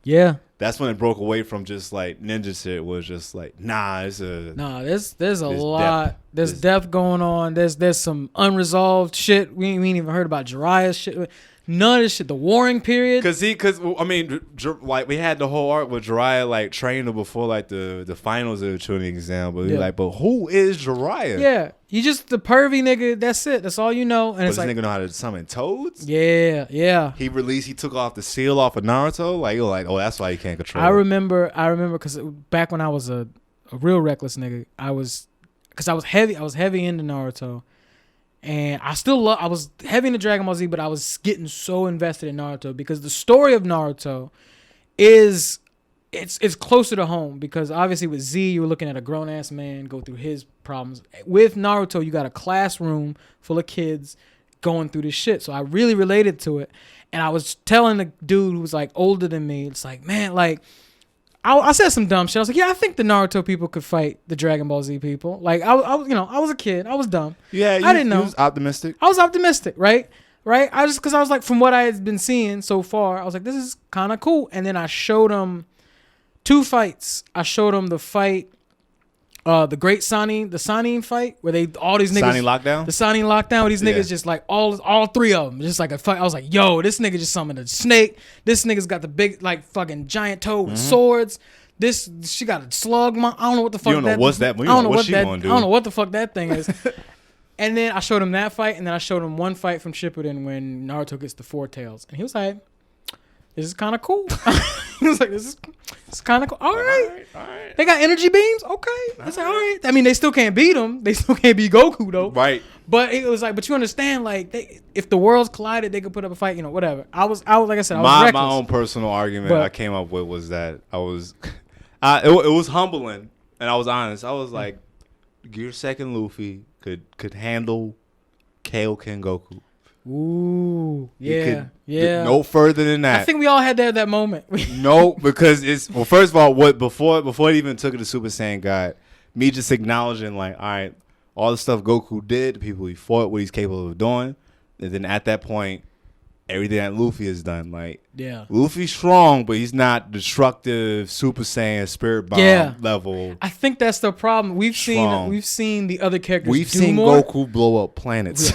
Yeah. That's when it broke away from just like ninja shit. It was just like, there's a lot. There's depth going on. There's some unresolved shit. We ain't even heard about Jiraiya's shit. None of this shit. The warring period. Because like we had the whole arc with Jiraiya like training before like the finals of the Chunin exam. But but who is Jiraiya? Yeah, he just the pervy nigga. That's it. That's all you know. And it's like, nigga know how to summon toads. Yeah. He took off the seal off of Naruto. Like you're like, oh, that's why he can't control. I remember because back when I was a real reckless nigga, I was heavy into Naruto. And I was heavy into Dragon Ball Z, but I was getting so invested in Naruto because the story of Naruto is it's closer to home because obviously with Z you were looking at a grown ass man go through his problems. With Naruto you got a classroom full of kids going through this shit. So I really related to it. And I was telling the dude who was like older than me, it's like, man, like I said some dumb shit. I was like, yeah, I think the Naruto people could fight the Dragon Ball Z people. Like, I was a kid. I was dumb. Yeah, I didn't know. You was optimistic. I was optimistic, right? Because I was like, from what I had been seeing so far, I was like, this is kind of cool. And then I showed him 2 fights. I showed him the fight, the Great Sanin fight, where all these niggas. Sanin Lockdown? The Sanin Lockdown, where these niggas just like, all 3 of them. Just like a fight. I was like, yo, this nigga just summoned a snake. This nigga's got the big, like, fucking giant toe with swords. She got a slug. I don't know what the fuck you don't know what's that. You don't know what she gonna do. I don't know what the fuck that thing is. And then I showed him that fight, and then I showed him one fight from Shippuden when Naruto gets the 4 tails. And he was like, this is kind of cool. He was like, this is kind of cool. All right. They got energy beams? Okay. It's like, all right. I mean, they still can't beat him. They still can't beat Goku, though. Right. But it was like, but you understand, like, if the worlds collided, they could put up a fight, whatever. I was like I said, I was reckless. My own personal argument I came up with was that it was humbling, and I was honest. I was like, Gear 2nd Luffy could handle Kaioken Goku. Ooh, yeah. No further than that. I think we all had that moment. No, because first of all, before it even took it to Super Saiyan God, me just acknowledging like, all right, all the stuff Goku did, the people he fought, what he's capable of doing, and then at that point, everything that Luffy has done, like, Luffy's strong, but he's not destructive Super Saiyan Spirit Bomb level. I think that's the problem. We've seen the other characters. We've seen more. Goku blow up planets.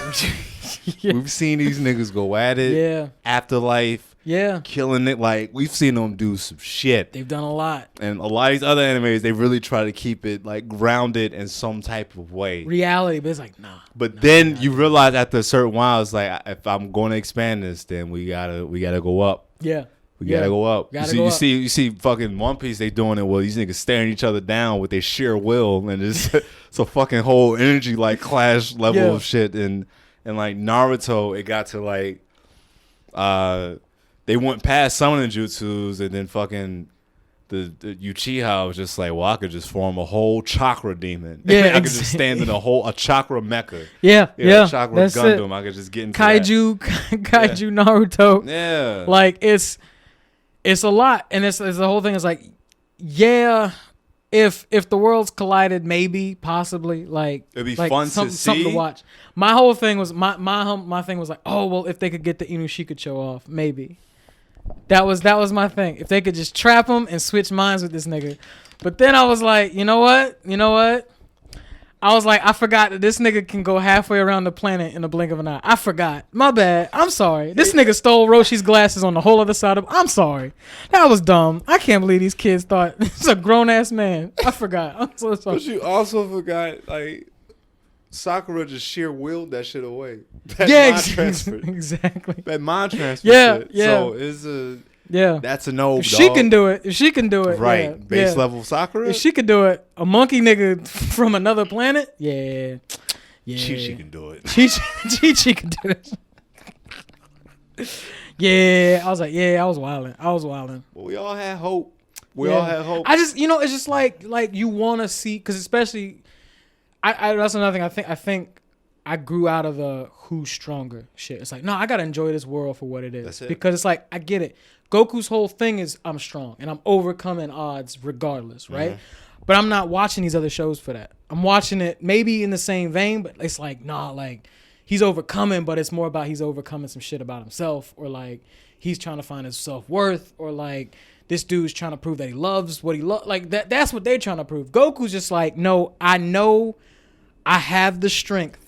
We've seen these niggas go at it. Yeah. Afterlife. Yeah. Killing it. Like, we've seen them do some shit. They've done a lot. And a lot of these other animes, they really try to keep it like grounded in some type of way. Reality, but it's like, nah. But then you realize after a certain while, it's like, if I'm going to expand this, then we gotta go up. Yeah. We gotta go up. You see fucking One Piece, they doing it where these niggas staring each other down with their sheer will, and it's a fucking whole energy like clash level of shit. And like Naruto, it got to like they went past some of the jutsus, and then fucking the Uchiha was just like, well, I could just form a whole chakra demon. Yeah, I could just stand in a chakra mecha. Yeah. Chakra Gundam. I could just get into Kaiju Naruto. Yeah. Like it's a lot, and it's the whole thing is like, if the worlds collided, maybe, possibly, like it'd be fun to see. Something to watch. My whole thing was my thing was like, oh well, if they could get the Inushika show off, maybe. That was my thing. If they could just trap him and switch minds with this nigga. But then I was like, you know what? I was like, I forgot that this nigga can go halfway around the planet in the blink of an eye. I forgot. My bad. I'm sorry. This nigga stole Roshi's glasses on the whole other side of. I'm sorry. That was dumb. I can't believe these kids thought it's a grown ass man. I forgot. I'm so sorry. But you also forgot, like, Sakura just sheer willed that shit away. That mind transfer. Exactly. That mind transfer Yeah, shit. yeah. So it's a... Yeah. That's a no, If she can do it, right. yeah, Base level Sakura? If she could do it, a monkey nigga from another planet, yeah. Chi can do it. Chi can do it. Yeah, I was like, I was wilding. Well, we all had hope. All had hope. I just, it's just like you want to see, because especially, I that's another thing. I think I grew out of the who's stronger shit. It's like, no, I gotta enjoy this world for what it is. That's it. Because it's like, I get it. Goku's whole thing is I'm strong and I'm overcoming odds regardless, right? Mm-hmm. But I'm not watching these other shows for that. I'm watching it maybe in the same vein, but it's like, nah, like he's overcoming, but it's more about he's overcoming some shit about himself, or like he's trying to find his self-worth, or like this dude's trying to prove that he loves what he loves. Like that's what they're trying to prove. Goku's just like, no, I know I have the strength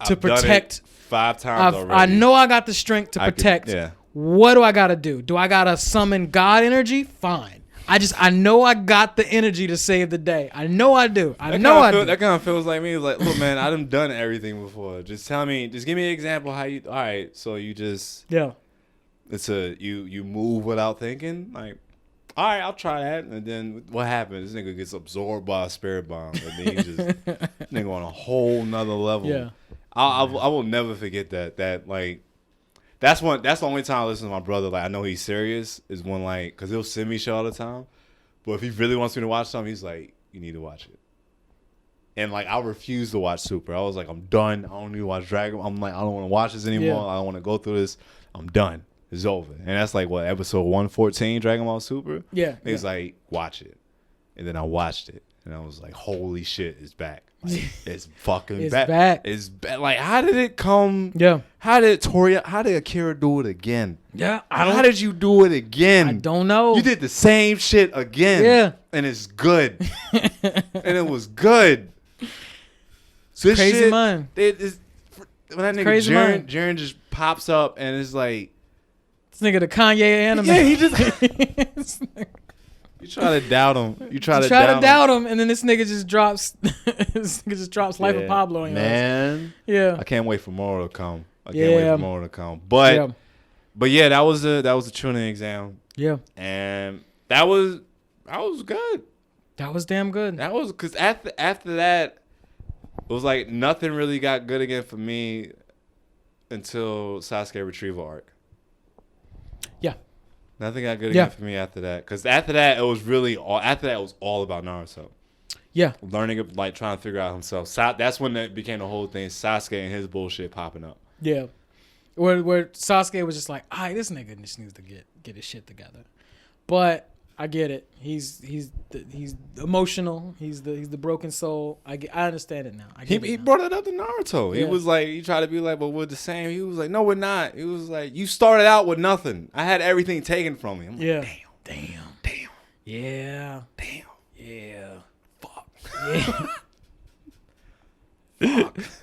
to protect. 5 times already. I know I got the strength to protect. What do I gotta do? Do I gotta summon God energy? Fine. I know I got the energy to save the day. I know I do. That kind of feels like me. It's like, look, man, I done everything before. Just give me an example how you. All right, so you just you move without thinking. Like, all right, I'll try that. And then what happens? This nigga gets absorbed by a spirit bomb, and then you just nigga on a whole nother level. Yeah. I will never forget that. That like. That's the only time I listen to my brother. Like, I know he's serious. Is when, like, because he'll send me shit all the time. But if he really wants me to watch something, he's like, you need to watch it. And like, I refuse to watch Super. I was like, I'm done. I don't need to watch Dragon. I'm like, I don't want to watch this anymore. Yeah. I don't want to go through this. I'm done. It's over. And that's like what, episode 114, Dragon Ball Super. Yeah. He's like, watch it. And then I watched it, and I was like, holy shit, it's back. Like, it's fucking It's back. back. It's back. Like, how did it come? Yeah. How did Akira do it again? Yeah. How did you do it again? I don't know. You did the same shit again. Yeah. And it's good. And it was good. So this crazy shit, mind. When that nigga crazy mind. Jiren just pops up and it's like, this nigga the Kanye anime. yeah, he just. You try to doubt him. You try to doubt him, and then this nigga just drops. Life of Pablo on your ass. Man. Yeah. I can't wait for more to come. But yeah, that was a tuning exam. Yeah. And that was good. That was damn good. That was because after that, it was like nothing really got good again for me until Sasuke retrieval arc. Yeah. Nothing got good again for me after that. Because after that, it was all about Naruto. Yeah. Learning, like, trying to figure out himself. That's when it became the whole thing, Sasuke and his bullshit popping up. Yeah. Where Sasuke was just like, all right, this nigga just needs to get his shit together. But I get it. He's emotional. He's the broken soul. I understand it now. He brought it up to Naruto. Yeah. He was like, he tried to be like, but we're the same. He was like, no, we're not. He was like, you started out with nothing. I had everything taken from me. I'm like, damn. Yeah. Damn. Yeah. Fuck. Yeah.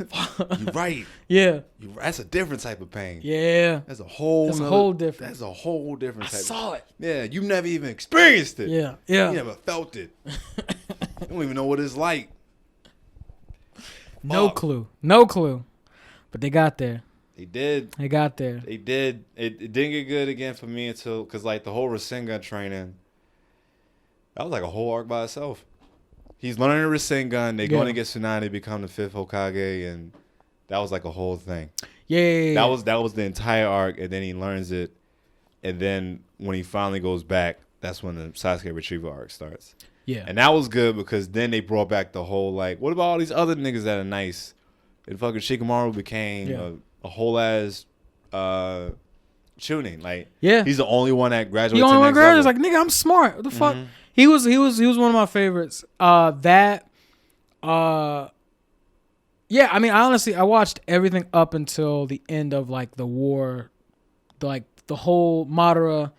Fuck. You're right. Yeah. That's a different type of pain. Yeah. That's a whole different type. I saw it. Yeah, you've never even experienced it. Yeah. Yeah. You never felt it. You don't even know what it's like. No clue. But they got there. They did. They got there. They did. It didn't get good again for me until, because like the whole Rasengan training, that was like a whole arc by itself. He's learning the Rasengan. They're going to get Tsunade to become the 5th Hokage, and that was like a whole thing. Yeah. That was the entire arc, and then he learns it, and then when he finally goes back, that's when the Sasuke retrieval arc starts. Yeah. And that was good because then they brought back the whole, like, what about all these other niggas that are nice? And fucking Shikamaru became a whole ass tuning. Like, he's the only one that graduated. The only one graduated. Like, Like, nigga, I'm smart. What the fuck? He was one of my favorites. Yeah, I mean, honestly, I watched everything up until the end of like the war, the whole Madara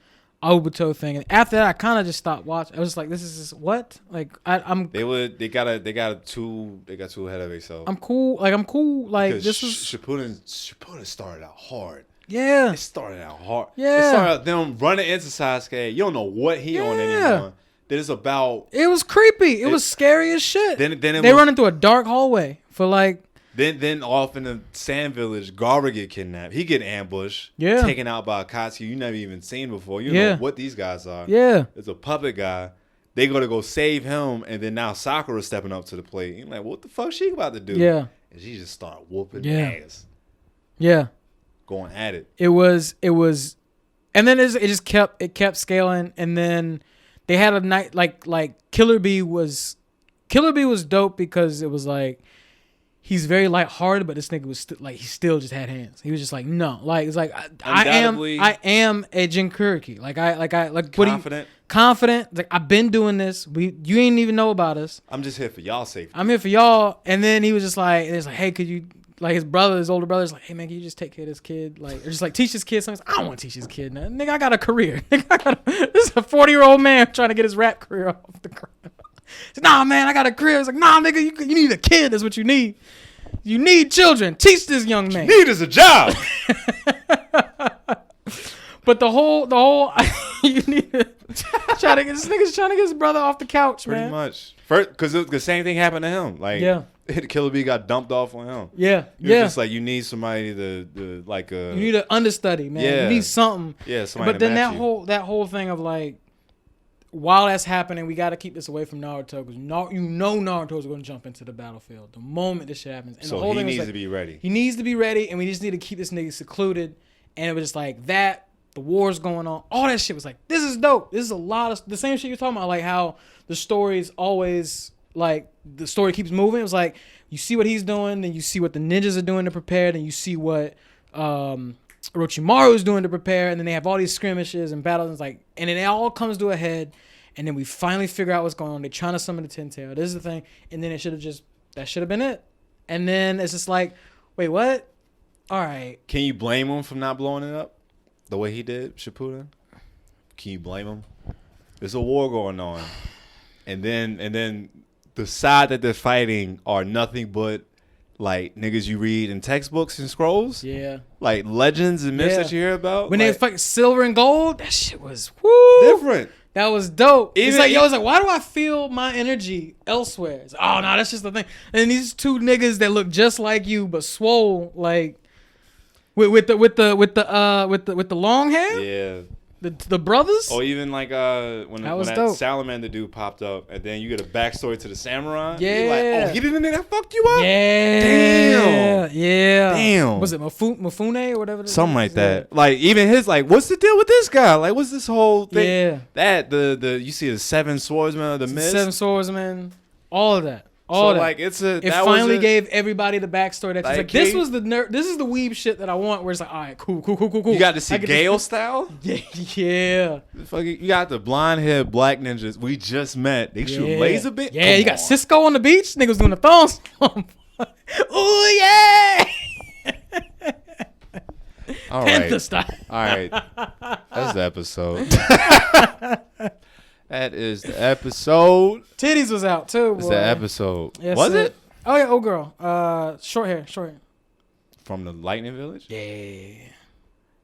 Obito thing. And after that, I kind of just stopped watching. I was just like, this is just, what? Like, I'm. They got too ahead of themselves. I'm cool. Like, Because this was. Shippuden started out hard. Yeah. It started out hard. Yeah. It started out them running into Sasuke. You don't know what he on anymore. Then it's about. It was creepy. It was scary as shit. Then they run into a dark hallway for like. Then off in the sand village, Gara get kidnapped. He get ambushed. Yeah. Taken out by Akatsuki you never even seen before. You know what these guys are. Yeah. It's a puppet guy. They gonna go save him, and then now Sakura's stepping up to the plate. You're like, what the fuck she about to do? Yeah. And she just start whooping ass. Yeah. Going at it. It was, and then it kept scaling, and then they had a night like Killer Bee was dope because it was like he's very lighthearted, but this nigga was he still just had hands. He was just like no, like it's like I am a Jinchuriki, confident. Like I've been doing this. You ain't even know about us. I'm just here for y'all safety. I'm here for y'all. And then he was just like, hey, could you? Like his older brother's like, hey man, can you just take care of this kid? Like, or just like teach this kid something. I don't want to teach this kid, man. Nigga, I got a career. This is a 40-year-old man trying to get his rap career off the ground. Said, nah, man, I got a career. It's like, nah, nigga, you need a kid. That's what you need. You need children. Teach this young man. Need is a job. But the whole you need to try to get this nigga's trying to get his brother off the couch, Pretty man. much. First, because the same thing happened to him. Like, Killer Bee got dumped off on him. Yeah, He was just like, you need somebody to like a. You need an understudy, man. Yeah. You need something. Yeah, somebody. But then to match that whole thing of like, while that's happening, we got to keep this away from Naruto because Naruto's going to jump into the battlefield the moment this shit happens. And so the whole he thing needs was to be ready. He needs to be ready, and we just need to keep this nigga secluded. And it was just like that. The war's going on. All that shit was like, this is dope. This is a lot of the same shit you're talking about. Like how the story's always like the story keeps moving. It was like you see what he's doing, then you see what the ninjas are doing to prepare, then you see what Orochimaru is doing to prepare, and then they have all these skirmishes and battles. And it's like, and then it all comes to a head, and then we finally figure out what's going on. They're trying to summon the Ten Tail. This is the thing, and then that should have been it. And then it's just like, wait, what? All right. Can you blame him for not blowing it up the way he did, Shippuden? Can you blame him? There's a war going on, and then the side that they're fighting are nothing but like niggas you read in textbooks and scrolls. Yeah. Like legends and myths that you hear about. When like, they fight silver and gold, that shit was different. That was dope. It's like, why do I feel my energy elsewhere? It's like, oh no, that's just the thing. And these two niggas that look just like you but swole, like with the long hair. Yeah. The brothers? Or even like when that dope. salamander dude popped up, and then you get a backstory to the samurai. Yeah. You're like, oh, he didn't that fucked you up? Yeah. Damn. Yeah. Damn. Was it Mifune or whatever? Something like that. Like even his like, what's the deal with this guy? Like, what's this whole thing? Yeah. That the you see the seven swordsmen of the mist. Seven swordsmen. All of that. Like it finally gave everybody the backstory that like, like this was this is the weeb shit that I want. Where it's like, all right, cool. You got to see Gale style. Yeah. You got the blonde haired black ninjas we just met. They shoot laser beam. Yeah, you got Cisco on the beach. Niggas doing the thong stomp. Ooh yeah. All right. Panther style. All right. That's the episode. That is the episode. Titties was out too. Boy. It's the episode. Yes, was it? Oh yeah, old girl. Short hair. From the Lightning Village? Yeah.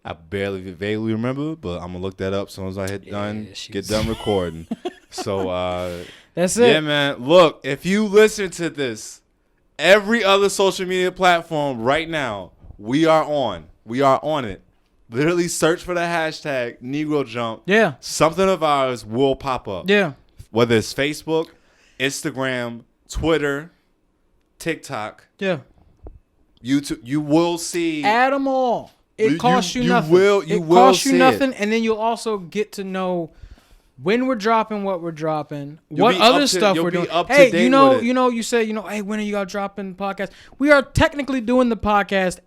I vaguely remember, but I'm gonna look that up as soon as I get done recording. So that's it. Yeah, man. Look, if you listen to this, every other social media platform right now, we are on. We are on it. Literally search for the hashtag Negro Jump. Yeah. Something of ours will pop up. Yeah. Whether it's Facebook, Instagram, Twitter, TikTok. Yeah. YouTube. You will see. Add them all. It costs you nothing. It costs you nothing, and then you'll also get to know when we're dropping, what we're dropping, what other stuff we're doing. Hey, you said, hey, when are you guys dropping the podcast? We are technically doing the podcast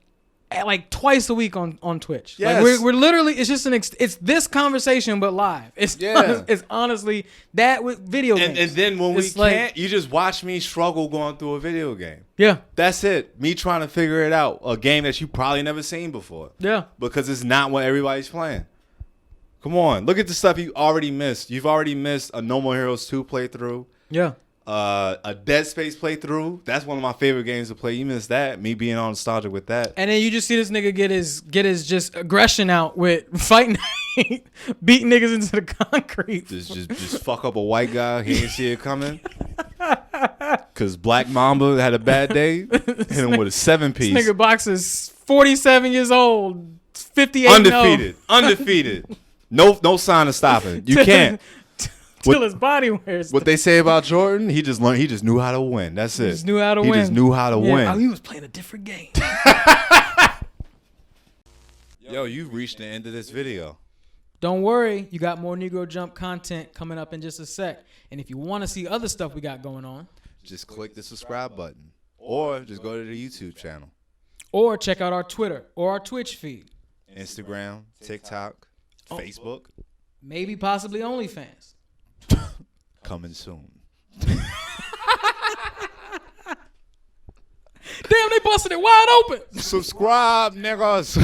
at like twice a week on Twitch. Yes. Like we're literally, it's just it's this conversation but live. It's honestly that with video games. And then when we can't, you just watch me struggle going through a video game. Yeah. That's it. Me trying to figure it out. A game that you probably never seen before. Yeah. Because it's not what everybody's playing. Come on, look at the stuff you already missed. You've already missed a No More Heroes 2 playthrough. Yeah. A Dead Space playthrough. That's one of my favorite games to play. You missed that. Me being all nostalgic with that. And then you just see this nigga get his just aggression out with fighting, beating niggas into the concrete. Just fuck up a white guy. He didn't see it coming. Cause Black Mamba had a bad day. Hit him with a 7-piece. This nigga boxes 47 years old, 58 Undefeated. No sign of stopping. You can't. Till his body wears. What they say about Jordan, he just learned. He just knew how to win. That's it. He just knew how to win. He just knew how to win. Oh, he was playing a different game. Yo, you've reached the end of this video. Don't worry, you got more Negro Jump content coming up in just a sec. And if you want to see other stuff we got going on, just click the subscribe button, or just go to the YouTube channel, or check out our Twitter or our Twitch feed, Instagram, TikTok, Facebook, maybe possibly OnlyFans. Coming soon. Damn, they busted it wide open. Subscribe, niggas.